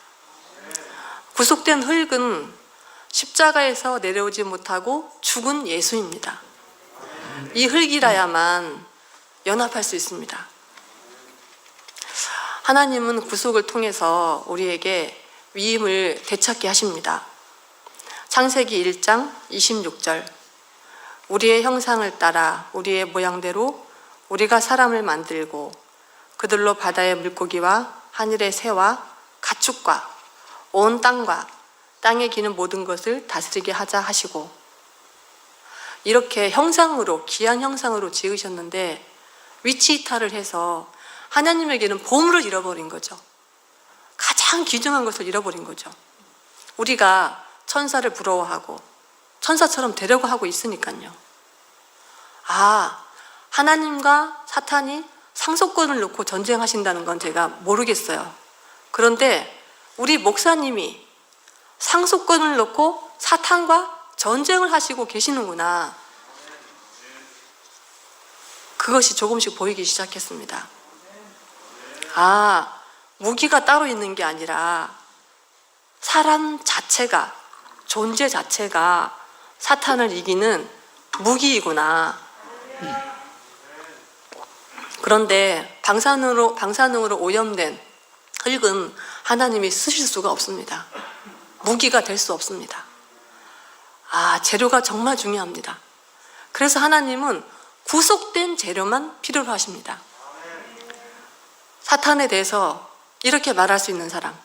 구속된 흙은 십자가에서 내려오지 못하고 죽은 예수입니다. 이 흙이라야만 연합할 수 있습니다. 하나님은 구속을 통해서 우리에게 위임을 되찾게 하십니다. 창세기 1장 26절, 우리의 형상을 따라 우리의 모양대로 우리가 사람을 만들고 그들로 바다의 물고기와 하늘의 새와 가축과 온 땅과 땅에 기는 모든 것을 다스리게 하자 하시고, 이렇게 형상으로, 귀한 형상으로 지으셨는데 위치 이탈을 해서 하나님에게는 보물을 잃어버린 거죠. 가장 귀중한 것을 잃어버린 거죠. 우리가 천사를 부러워하고 천사처럼 되려고 하고 있으니까요. 하나님과 사탄이 상속권을 놓고 전쟁하신다는 건 제가 모르겠어요. 그런데 우리 목사님이 상속권을 놓고 사탄과 전쟁을 하시고 계시는구나. 그것이 조금씩 보이기 시작했습니다. 무기가 따로 있는 게 아니라 사람 자체가, 존재 자체가 사탄을 이기는 무기이구나. 그런데 방사능으로 오염된 흙은 하나님이 쓰실 수가 없습니다. 무기가 될 수 없습니다. 재료가 정말 중요합니다. 그래서 하나님은 구속된 재료만 필요로 하십니다. 사탄에 대해서 이렇게 말할 수 있는 사람,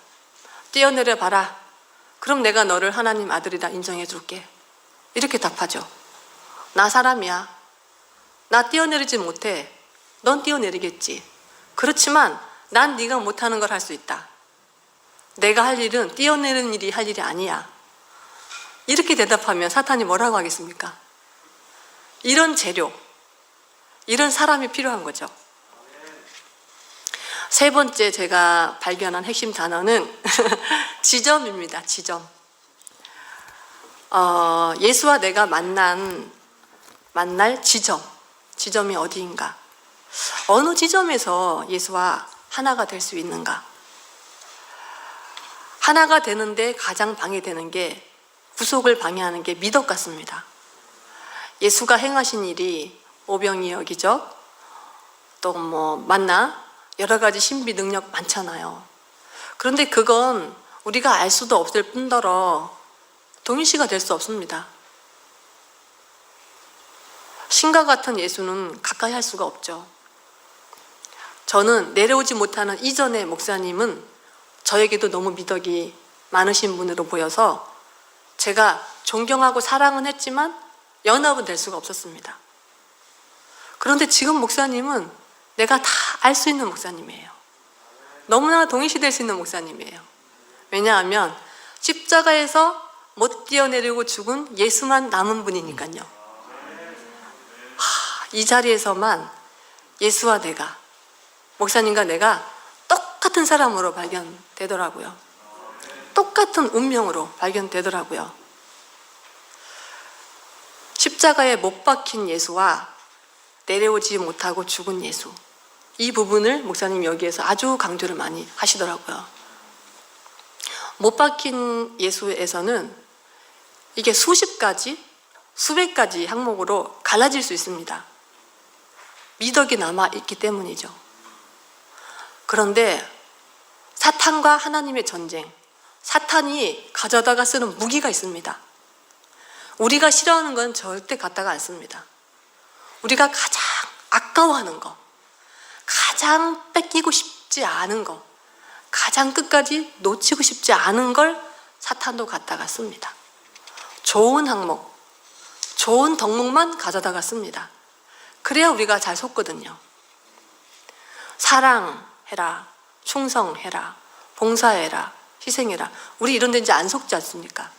뛰어내려 봐라. 그럼 내가 너를 하나님 아들이다 인정해 줄게. 이렇게 답하죠. 나 사람이야. 나 뛰어내리지 못해. 넌 뛰어내리겠지. 그렇지만 난 네가 못하는 걸 할 수 있다. 내가 할 일은 뛰어내리는 일이 할 일이 아니야. 이렇게 대답하면 사탄이 뭐라고 하겠습니까? 이런 재료, 이런 사람이 필요한 거죠. 세 번째 제가 발견한 핵심 단어는 지점입니다. 지점. 예수와 내가 만날 지점이 어디인가? 어느 지점에서 예수와 하나가 될 수 있는가? 하나가 되는데 가장 방해되는 게, 구속을 방해하는 게 미덕 같습니다. 예수가 행하신 일이 오병이어기죠. 또 뭐 만나, 여러 가지 신비 능력 많잖아요. 그런데 그건 우리가 알 수도 없을 뿐더러 동일시가 될 수 없습니다. 신과 같은 예수는 가까이 할 수가 없죠. 저는 내려오지 못하는 이전의 목사님은 저에게도 너무 미덕이 많으신 분으로 보여서 제가 존경하고 사랑은 했지만 연합은 될 수가 없었습니다. 그런데 지금 목사님은 내가 다 알 수 있는 목사님이에요. 너무나 동일시될 수 있는 목사님이에요. 왜냐하면 십자가에서 못 뛰어내리고 죽은 예수만 남은 분이니까요. 이 자리에서만 예수와 내가, 목사님과 내가 똑같은 사람으로 발견되더라고요. 똑같은 운명으로 발견되더라고요. 십자가에 못 박힌 예수와 내려오지 못하고 죽은 예수, 이 부분을 목사님 여기에서 아주 강조를 많이 하시더라고요. 못 박힌 예수에서는 이게 수십 가지, 수백 가지 항목으로 갈라질 수 있습니다. 미덕이 남아있기 때문이죠. 그런데 사탄과 하나님의 전쟁, 사탄이 가져다가 쓰는 무기가 있습니다. 우리가 싫어하는 건 절대 갖다가 안 씁니다. 우리가 가장 아까워하는 거, 가장 뺏기고 싶지 않은 거, 가장 끝까지 놓치고 싶지 않은 걸 사탄도 갖다가 씁니다. 좋은 항목, 좋은 덕목만 가져다가 씁니다. 그래야 우리가 잘 속거든요. 사랑해라, 충성해라, 봉사해라, 희생해라. 우리 이런 데 이제 안 속지 않습니까?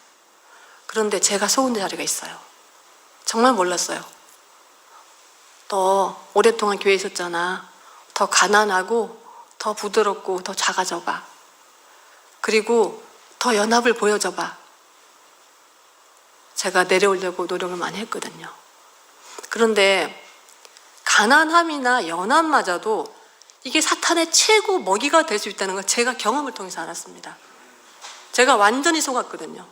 그런데 제가 속은 자리가 있어요. 정말 몰랐어요. 너 오랫동안 교회에 있었잖아. 더 가난하고 더 부드럽고 더 작아져봐. 그리고 더 연합을 보여줘봐. 제가 내려오려고 노력을 많이 했거든요. 그런데 가난함이나 연합마저도 이게 사탄의 최고 먹이가 될 수 있다는 걸 제가 경험을 통해서 알았습니다. 제가 완전히 속았거든요.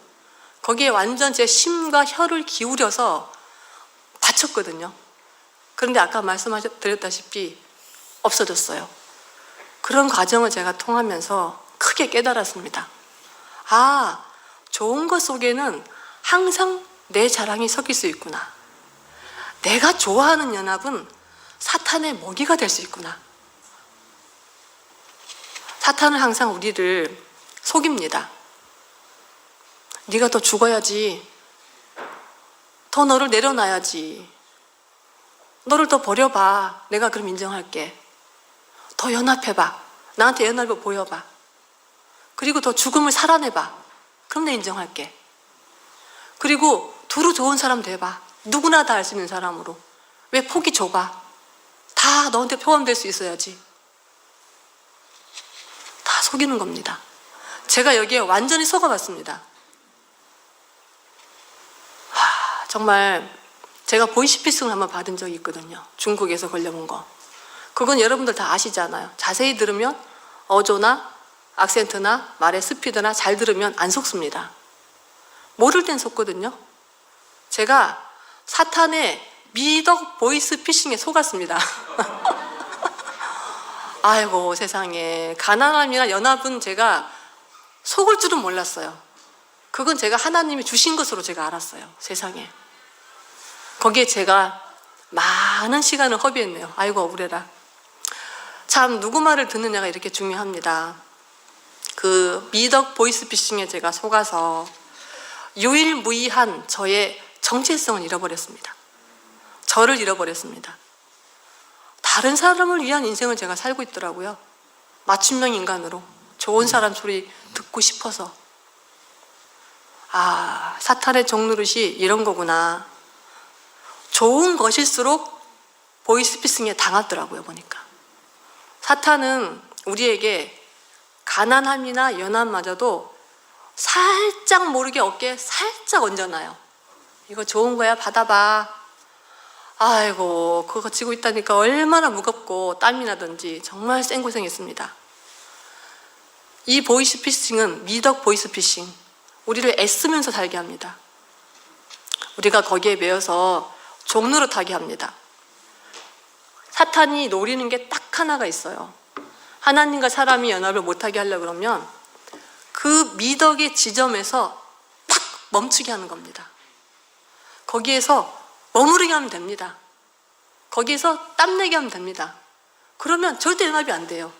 거기에 완전 제 심과 혀를 기울여서 바쳤거든요. 그런데 아까 말씀드렸다시피 없어졌어요. 그런 과정을 제가 통하면서 크게 깨달았습니다. 아, 좋은 것 속에는 항상 내 자랑이 섞일 수 있구나. 내가 좋아하는 연합은 사탄의 먹이가 될 수 있구나. 사탄은 항상 우리를 속입니다. 네가 더 죽어야지. 더 너를 내려놔야지. 너를 더 버려봐. 내가 그럼 인정할게. 더 연합해봐. 나한테 연합을 보여봐. 그리고 더 죽음을 살아내봐. 그럼 내 인정할게. 그리고 두루 좋은 사람 돼봐. 누구나 다 알 수 있는 사람으로. 왜 폭이 좁아? 다 너한테 포함될 수 있어야지. 다 속이는 겁니다. 제가 여기에 완전히 속아봤습니다. 정말 제가 보이스피싱을 한번 받은 적이 있거든요. 중국에서 걸려본 거. 그건 여러분들 다 아시잖아요. 자세히 들으면 어조나 악센트나 말의 스피드나 잘 들으면 안 속습니다. 모를 땐 속거든요. 제가 사탄의 미덕 보이스피싱에 속았습니다. 아이고 세상에, 가난함이나 연합은 제가 속을 줄은 몰랐어요. 그건 제가 하나님이 주신 것으로 제가 알았어요. 세상에. 거기에 제가 많은 시간을 허비했네요. 아이고 억울해라. 참 누구 말을 듣느냐가 이렇게 중요합니다. 그 미덕 보이스피싱에 제가 속아서 유일무이한 저의 정체성을 잃어버렸습니다. 저를 잃어버렸습니다. 다른 사람을 위한 인생을 제가 살고 있더라고요. 맞춤형 인간으로 좋은 사람 소리 듣고 싶어서. 아, 사탄의 종노릇이 이런 거구나. 좋은 것일수록 보이스피싱에 당하더라고요, 보니까. 사탄은 우리에게 가난함이나 연합마저도 살짝 모르게 어깨에 살짝 얹어놔요. 이거 좋은 거야, 받아봐. 아이고, 그거 지고 있다니까 얼마나 무겁고 땀이 나든지 정말 생고생했습니다. 이 보이스피싱은 미덕 보이스피싱, 우리를 애쓰면서 살게 합니다. 우리가 거기에 매여서 종노릇하게 합니다. 사탄이 노리는 게 딱 하나가 있어요. 하나님과 사람이 연합을 못하게 하려고 그러면 그 미덕의 지점에서 딱 멈추게 하는 겁니다. 거기에서 머무르게 하면 됩니다. 거기에서 땀내게 하면 됩니다. 그러면 절대 연합이 안 돼요.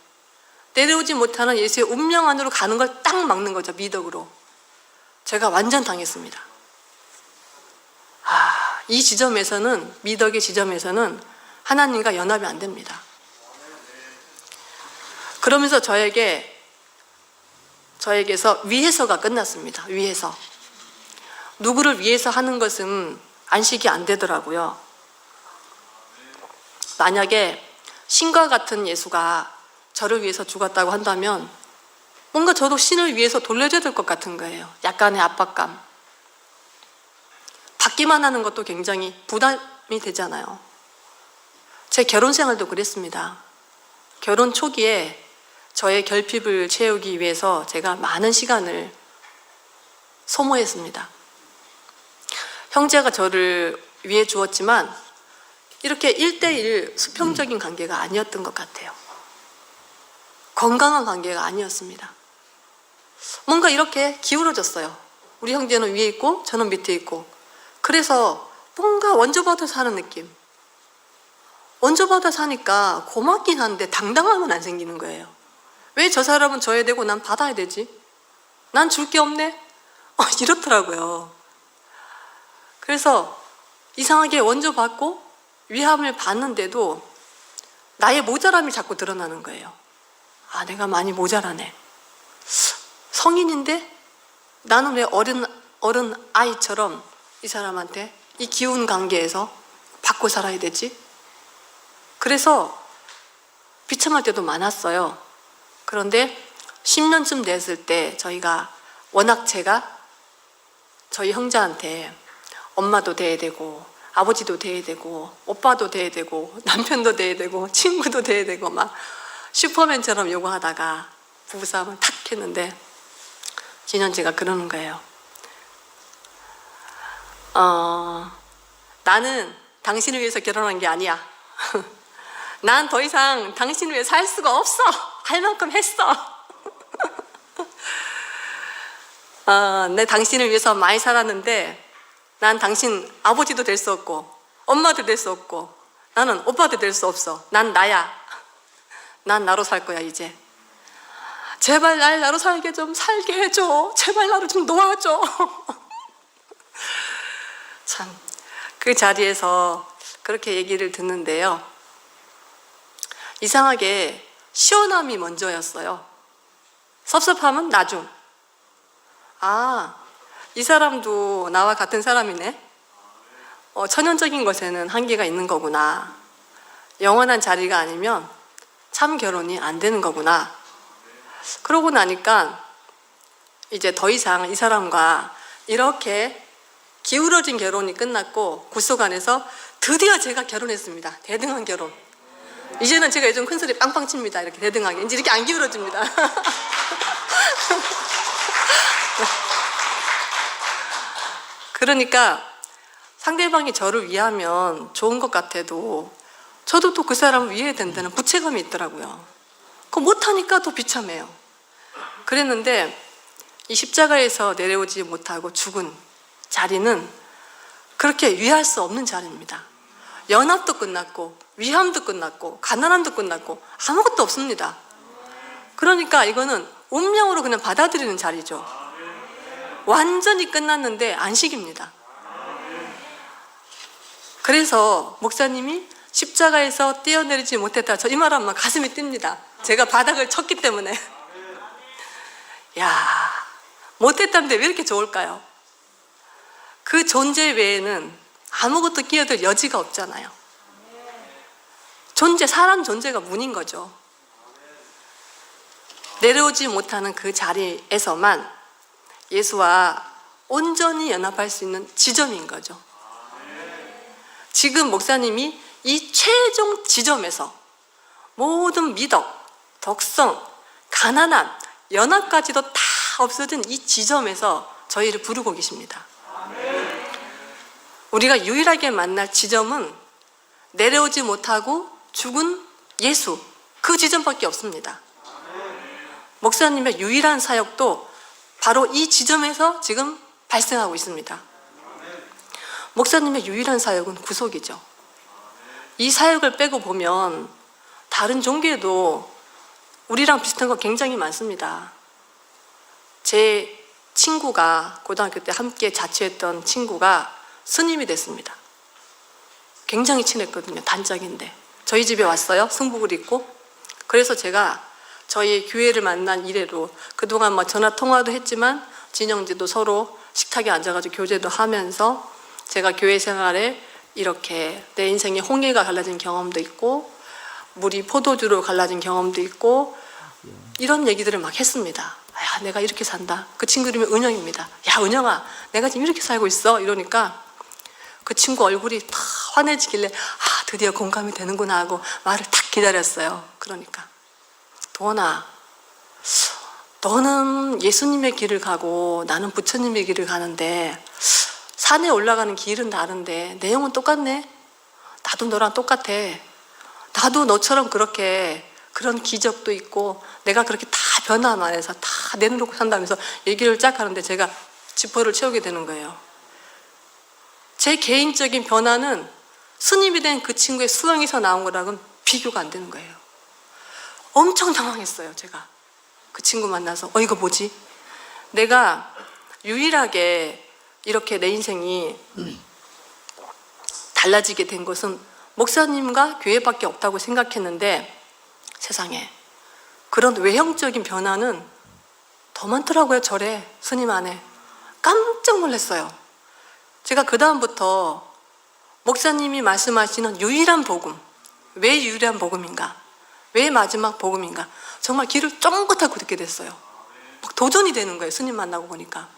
내려오지 못하는 예수의 운명 안으로 가는 걸 딱 막는 거죠. 미덕으로. 제가 완전 당했습니다. 이 지점에서는, 미덕의 지점에서는 하나님과 연합이 안 됩니다. 그러면서 저에게서 위해서가 끝났습니다. 위해서. 누구를 위해서 하는 것은 안식이 안 되더라고요. 만약에 신과 같은 예수가 저를 위해서 죽었다고 한다면 뭔가 저도 신을 위해서 돌려줘야 될 것 같은 거예요. 약간의 압박감. 받기만 하는 것도 굉장히 부담이 되잖아요. 제 결혼 생활도 그랬습니다. 결혼 초기에 저의 결핍을 채우기 위해서 제가 많은 시간을 소모했습니다. 형제가 저를 위해 주었지만 이렇게 1대1 수평적인 관계가 아니었던 것 같아요. 건강한 관계가 아니었습니다. 뭔가 이렇게 기울어졌어요. 우리 형제는 위에 있고 저는 밑에 있고. 그래서 뭔가 원조받아서 사는 느낌. 원조받아서 사니까 고맙긴 한데 당당함은 안 생기는 거예요. 왜 저 사람은 줘야 되고 난 받아야 되지? 난 줄 게 없네? 이렇더라고요. 그래서 이상하게 원조받고 위함을 받는데도 나의 모자람이 자꾸 드러나는 거예요. 내가 많이 모자라네. 성인인데 나는 왜 어른 아이처럼 이 사람한테 이 기운 관계에서 받고 살아야 되지? 그래서 비참할 때도 많았어요. 그런데 10년쯤 됐을 때 저희가 워낙 제가 저희 형제한테 엄마도 돼야 되고 아버지도 돼야 되고 오빠도 돼야 되고 남편도 돼야 되고 친구도 돼야 되고 막 슈퍼맨처럼 요구하다가 부부싸움을 탁 했는데 진현씨가 그러는 거예요. 나는 당신을 위해서 결혼한 게 아니야. 난 더 이상 당신을 위해 살 수가 없어. 할 만큼 했어. 내 당신을 위해서 많이 살았는데 난 당신 아버지도 될 수 없고 엄마도 될 수 없고 나는 오빠도 될 수 없어. 난 나야. 난 나로 살 거야 이제. 제발 날 나로 살게 해줘. 제발 나를 좀 놓아줘. 참, 그 자리에서 그렇게 얘기를 듣는데요. 이상하게 시원함이 먼저였어요. 섭섭함은 나중. 이 사람도 나와 같은 사람이네. 천연적인 것에는 한계가 있는 거구나. 영원한 자리가 아니면 참 결혼이 안 되는 거구나. 그러고 나니까 이제 더 이상 이 사람과 이렇게 기울어진 결혼이 끝났고 구속 안에서 드디어 제가 결혼했습니다. 대등한 결혼. 이제는 제가 요즘 큰 소리 빵빵 칩니다. 이렇게 대등하게. 이제 이렇게 안 기울어집니다. 그러니까 상대방이 저를 위하면 좋은 것 같아도 저도 또 그 사람을 위해야 된다는 부채감이 있더라고요. 그거 못하니까 더 비참해요. 그랬는데 이 십자가에서 내려오지 못하고 죽은 자리는 그렇게 위할 수 없는 자리입니다. 연합도 끝났고 위함도 끝났고 가난함도 끝났고 아무것도 없습니다. 그러니까 이거는 운명으로 그냥 받아들이는 자리죠. 완전히 끝났는데 안식입니다. 그래서 목사님이 십자가에서 뛰어내리지 못했다. 저 이 말하면 가슴이 뜁니다. 제가 바닥을 쳤기 때문에. 야, 못했다는데 왜 이렇게 좋을까요? 그 존재 외에는 아무것도 끼어들 여지가 없잖아요. 사람 존재가 문인 거죠. 내려오지 못하는 그 자리에서만 예수와 온전히 연합할 수 있는 지점인 거죠. 지금 목사님이 이 최종 지점에서 모든 미덕, 덕성, 가난함, 연합까지도 다 없어진 이 지점에서 저희를 부르고 계십니다. 우리가 유일하게 만날 지점은 내려오지 못하고 죽은 예수, 그 지점밖에 없습니다. 목사님의 유일한 사역도 바로 이 지점에서 지금 발생하고 있습니다. 목사님의 유일한 사역은 구속이죠. 이 사역을 빼고 보면 다른 종교에도 우리랑 비슷한 거 굉장히 많습니다. 제 친구가 고등학교 때 함께 자취했던 친구가 스님이 됐습니다. 굉장히 친했거든요. 단짝인데 저희 집에 왔어요. 승복을 입고. 그래서 제가 저희 교회를 만난 이래로 그동안 뭐 전화 통화도 했지만 진영지도 서로 식탁에 앉아가지고 교제도 하면서 제가 교회 생활에 이렇게 내 인생에 홍해가 갈라진 경험도 있고 물이 포도주로 갈라진 경험도 있고 이런 얘기들을 막 했습니다. 야, 내가 이렇게 산다. 그 친구 이름이 은영입니다. 야, 은영아, 내가 지금 이렇게 살고 있어. 이러니까 그 친구 얼굴이 다 환해지길래 아, 드디어 공감이 되는구나 하고 말을 딱 기다렸어요. 그러니까 도원아, 너는 예수님의 길을 가고 나는 부처님의 길을 가는데 산에 올라가는 길은 다른데 내용은 똑같네. 나도 너랑 똑같아. 나도 너처럼 그렇게 그런 기적도 있고 내가 그렇게 다 변화만 안에서 다 내놓고 산다면서 얘기를 쫙 하는데 제가 지퍼를 채우게 되는 거예요. 제 개인적인 변화는 스님이 된 그 친구의 수영에서 나온 거랑은 비교가 안 되는 거예요. 엄청 당황했어요. 제가 그 친구 만나서 이거 뭐지? 내가 유일하게 이렇게 내 인생이 달라지게 된 것은 목사님과 교회밖에 없다고 생각했는데 세상에 그런 외형적인 변화는 더 많더라고요. 절에 스님 안에 깜짝 놀랐어요. 제가 그 다음부터 목사님이 말씀하시는 유일한 복음, 왜 유일한 복음인가, 왜 마지막 복음인가, 정말 귀를 쫑긋하고 듣게 됐어요. 막 도전이 되는 거예요. 스님 만나고 보니까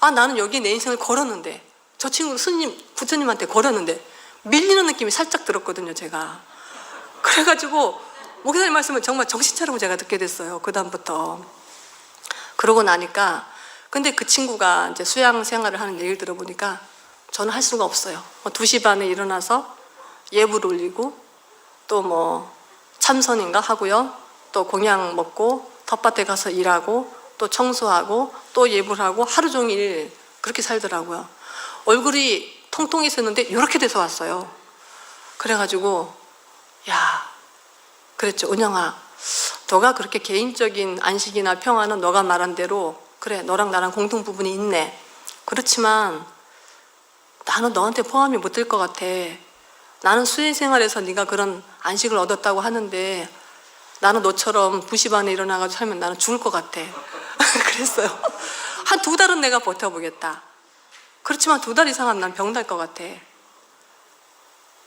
아, 나는 여기 내 인생을 걸었는데 저 친구 스님 부처님한테 걸었는데 밀리는 느낌이 살짝 들었거든요. 제가 그래가지고 목사님 말씀을 정말 정신 차리고 제가 듣게 됐어요. 그 다음부터. 그러고 나니까 근데 그 친구가 이제 수양 생활을 하는 얘기를 들어보니까 저는 할 수가 없어요. 2시 반에 일어나서 예불 올리고 또 뭐 참선인가 하고요. 또 공양 먹고 텃밭에 가서 일하고 또 청소하고 또 예불하고 하루 종일 그렇게 살더라고요. 얼굴이 통통했었는데 이렇게 돼서 왔어요. 그래가지고 야, 그랬죠. 은영아, 너가 그렇게 개인적인 안식이나 평화는 너가 말한 대로 그래, 너랑 나랑 공통 부분이 있네. 그렇지만 나는 너한테 포함이 못 될 것 같아. 나는 수행 생활에서 네가 그런 안식을 얻었다고 하는데 나는 너처럼 2시 반에 일어나가지고 살면 나는 죽을 것 같아. 그랬어요. 한 2달은 내가 버텨보겠다. 그렇지만 2달 이상은 난 병날 것 같아.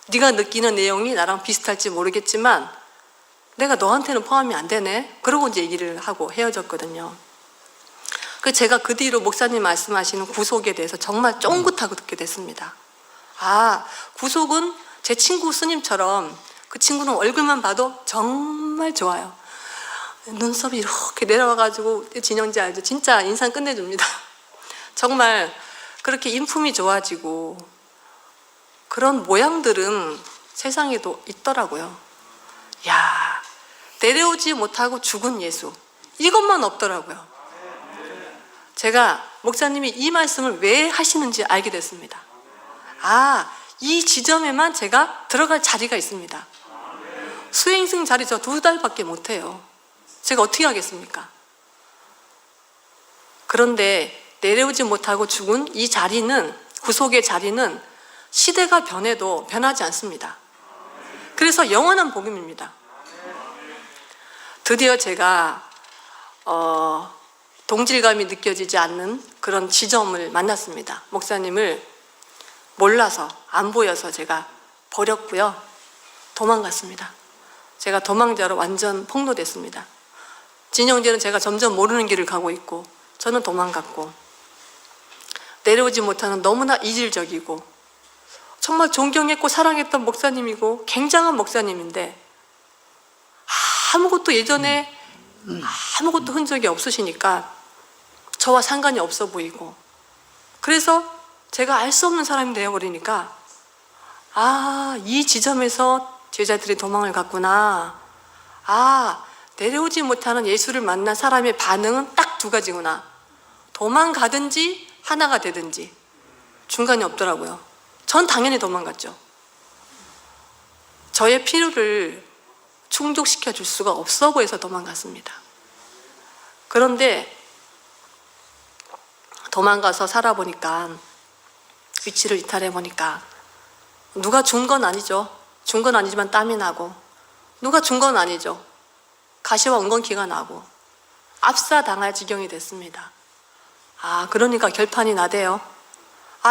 네가 느끼는 내용이 나랑 비슷할지 모르겠지만 내가 너한테는 포함이 안 되네. 그러고 이제 얘기를 하고 헤어졌거든요. 그 제가 그 뒤로 목사님 말씀하시는 구속에 대해서 정말 쫑긋하고 듣게 됐습니다. 아, 구속은 제 친구 스님처럼 그 친구는 얼굴만 봐도 정말 좋아요. 눈썹이 이렇게 내려와가지고 진영지 알죠? 진짜 인상 끝내줍니다. 정말 그렇게 인품이 좋아지고 그런 모양들은 세상에도 있더라고요. 야, 내려오지 못하고 죽은 예수, 이것만 없더라고요. 제가 목사님이 이 말씀을 왜 하시는지 알게 됐습니다. 아, 이 지점에만 제가 들어갈 자리가 있습니다. 수행승 자리 저 2달밖에 못해요. 제가 어떻게 하겠습니까? 그런데 내려오지 못하고 죽은 이 자리는, 구속의 자리는 시대가 변해도 변하지 않습니다. 그래서 영원한 복음입니다. 드디어 제가 동질감이 느껴지지 않는 그런 지점을 만났습니다. 목사님을 몰라서, 안 보여서 제가 버렸고요. 도망갔습니다. 제가 도망자로 완전 폭로됐습니다. 진영재는 제가 점점 모르는 길을 가고 있고 저는 도망갔고 내려오지 못하는 너무나 이질적이고 정말 존경했고 사랑했던 목사님이고 굉장한 목사님인데 아무것도 예전에 아무것도 흔적이 없으시니까 저와 상관이 없어 보이고 그래서 제가 알 수 없는 사람이 되어버리니까 아, 이 지점에서 제자들이 도망을 갔구나. 아, 내려오지 못하는 예수를 만난 사람의 반응은 딱 2가지구나. 도망가든지 하나가 되든지 중간이 없더라고요. 전 당연히 도망갔죠. 저의 필요를 충족시켜 줄 수가 없어 보여서 도망갔습니다. 그런데 도망가서 살아보니까, 위치를 이탈해 보니까 누가 준 건 아니죠. 준 건 아니지만 땀이 나고, 누가 준 건 아니죠. 가시와 엉겅퀴가 나고 압사당할 지경이 됐습니다. 그러니까 결판이 나대요.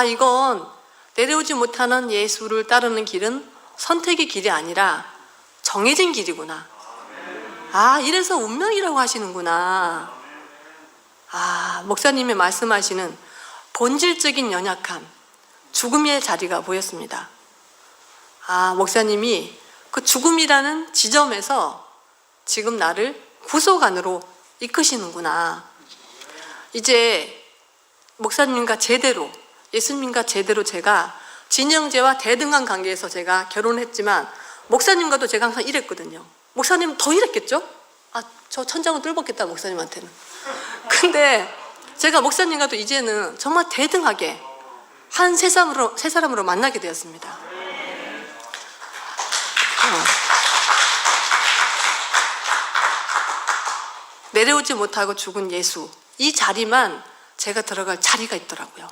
이건 내려오지 못하는 예수를 따르는 길은 선택의 길이 아니라 정해진 길이구나. 이래서 운명이라고 하시는구나. 목사님이 말씀하시는 본질적인 연약함, 죽음의 자리가 보였습니다. 목사님이 그 죽음이라는 지점에서 지금 나를 구속 안으로 이끄시는구나. 이제 목사님과 제대로, 예수님과 제대로 제가 진영제와 대등한 관계에서 제가 결혼했지만, 목사님과도 제가 항상 이랬거든요. 목사님 더 이랬겠죠? 저 천장을 뚫었겠다, 목사님한테는. 근데 제가 목사님과도 이제는 정말 대등하게 한 세 사람으로 만나게 되었습니다. 내려오지 못하고 죽은 예수, 이 자리만 제가 들어갈 자리가 있더라고요.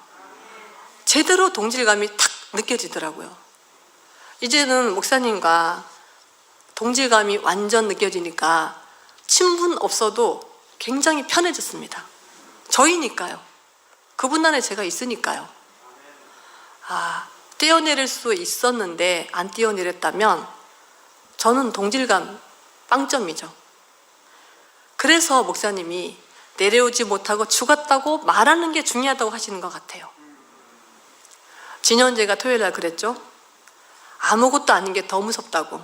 제대로 동질감이 탁 느껴지더라고요. 이제는 목사님과 동질감이 완전 느껴지니까 친분 없어도 굉장히 편해졌습니다. 저희니까요. 그분 안에 제가 있으니까요. 떼어내릴 수 있었는데 안 떼어내렸다면 저는 동질감 빵점이죠. 그래서 목사님이 내려오지 못하고 죽었다고 말하는 게 중요하다고 하시는 것 같아요. 진현재가 토요일 날 그랬죠. 아무것도 아닌 게 더 무섭다고.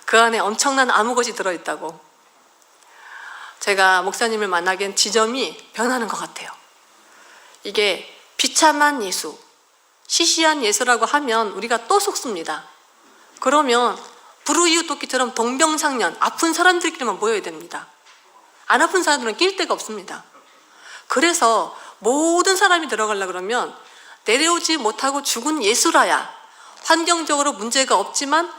그 안에 엄청난 아무것이 들어있다고. 제가 목사님을 만나기엔 지점이 변하는 것 같아요. 이게 비참한 예수, 시시한 예수라고 하면 우리가 또 속습니다. 그러면 불우이웃돕기처럼 동병상련, 아픈 사람들끼리만 모여야 됩니다. 안 아픈 사람들은 낄 데가 없습니다. 그래서 모든 사람이 들어가려고 그러면 내려오지 못하고 죽은 예수라야 환경적으로 문제가 없지만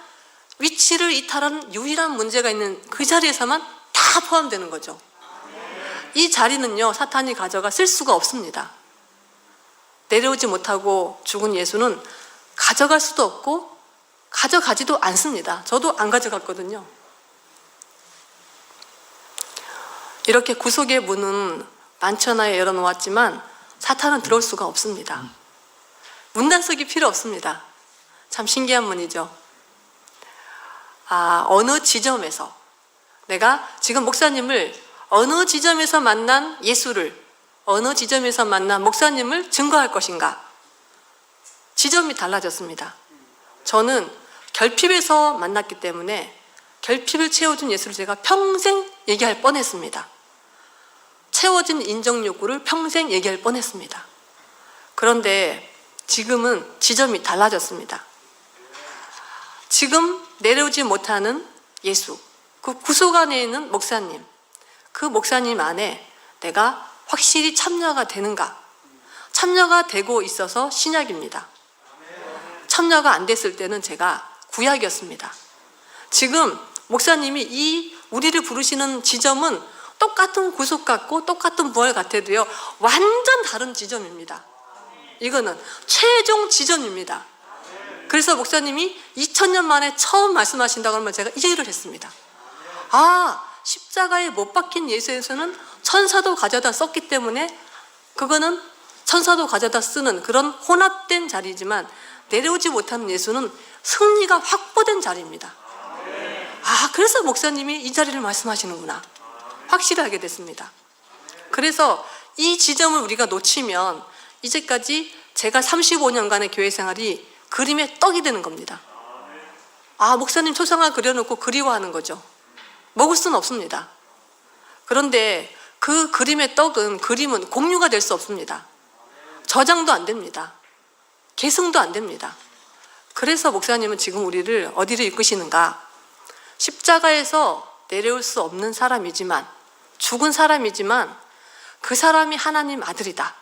위치를 이탈한 유일한 문제가 있는 그 자리에서만 다 포함되는 거죠. 이 자리는요, 사탄이 가져가 쓸 수가 없습니다. 내려오지 못하고 죽은 예수는 가져갈 수도 없고 가져가지도 않습니다. 저도 안 가져갔거든요. 이렇게 구속의 문은 만천하에 열어놓았지만 사탄은 들어올 수가 없습니다. 문단속이 필요 없습니다. 참 신기한 문이죠. 어느 지점에서 내가 지금 목사님을 어느 지점에서 만난 예수를, 어느 지점에서 만난 목사님을 증거할 것인가? 지점이 달라졌습니다. 저는 결핍에서 만났기 때문에 결핍을 채워준 예수를 제가 평생 얘기할 뻔했습니다. 채워진 인정 욕구를 평생 얘기할 뻔했습니다. 그런데 지금은 지점이 달라졌습니다. 지금 내려오지 못하는 예수, 그 구속 안에 있는 목사님, 그 목사님 안에 내가 확실히 참여가 되는가? 참여가 되고 있어서 신약입니다. 참여가 안 됐을 때는 제가 구약이었습니다. 지금 목사님이 이 우리를 부르시는 지점은 똑같은 구속 같고 똑같은 부활 같아도요, 완전 다른 지점입니다. 이거는 최종 지점입니다. 그래서 목사님이 2000년 만에 처음 말씀하신다고 하면 제가 이해를 했습니다. 십자가에 못 박힌 예수에서는 천사도 가져다 썼기 때문에 그거는 천사도 가져다 쓰는 그런 혼합된 자리지만, 내려오지 못하는 예수는 승리가 확보된 자리입니다. 그래서 목사님이 이 자리를 말씀하시는구나 확실하게 됐습니다. 그래서 이 지점을 우리가 놓치면 이제까지 제가 35년간의 교회 생활이 그림의 떡이 되는 겁니다. 목사님 초상화 그려놓고 그리워하는 거죠. 먹을 수는 없습니다. 그런데 그 그림의 떡은, 그림은 공유가 될 수 없습니다. 저장도 안 됩니다. 계승도 안 됩니다. 그래서 목사님은 지금 우리를 어디로 이끄시는가? 십자가에서 내려올 수 없는 사람이지만, 죽은 사람이지만 그 사람이 하나님 아들이다,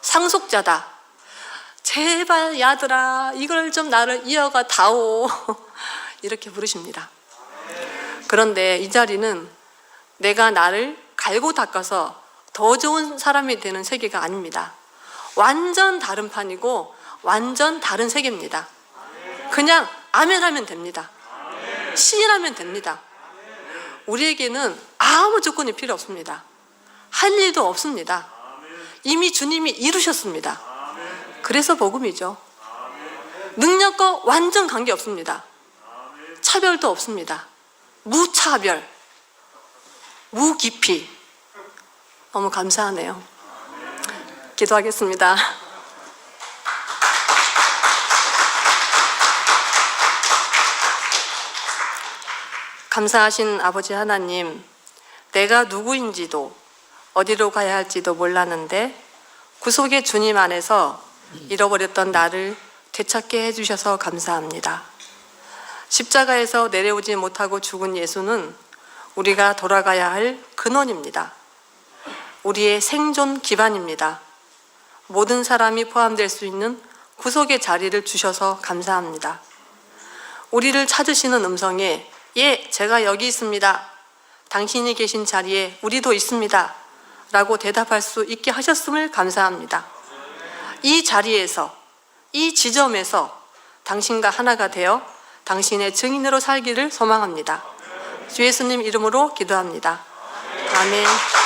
상속자다. 제발 야들아, 이걸 좀 나를 이어가 다오. 이렇게 부르십니다. 그런데 이 자리는 내가 나를 갈고 닦아서 더 좋은 사람이 되는 세계가 아닙니다. 완전 다른 판이고 완전 다른 세계입니다. 그냥 아멘 하면 됩니다. 시인하면 됩니다. 우리에게는 아무 조건이 필요 없습니다. 할 일도 없습니다. 이미 주님이 이루셨습니다. 그래서 복음이죠. 능력과 완전 관계없습니다. 차별도 없습니다. 무차별, 무기피. 너무 감사하네요. 기도하겠습니다. 감사하신 아버지 하나님, 내가 누구인지도 어디로 가야 할지도 몰랐는데 구속의 주님 안에서 잃어버렸던 나를 되찾게 해주셔서 감사합니다. 십자가에서 내려오지 못하고 죽은 예수는 우리가 돌아가야 할 근원입니다. 우리의 생존 기반입니다. 모든 사람이 포함될 수 있는 구속의 자리를 주셔서 감사합니다. 우리를 찾으시는 음성에 예, 제가 여기 있습니다. 당신이 계신 자리에 우리도 있습니다. 라고 대답할 수 있게 하셨음을 감사합니다. 이 자리에서, 이 지점에서 당신과 하나가 되어 당신의 증인으로 살기를 소망합니다. 주 예수님 이름으로 기도합니다. 아멘.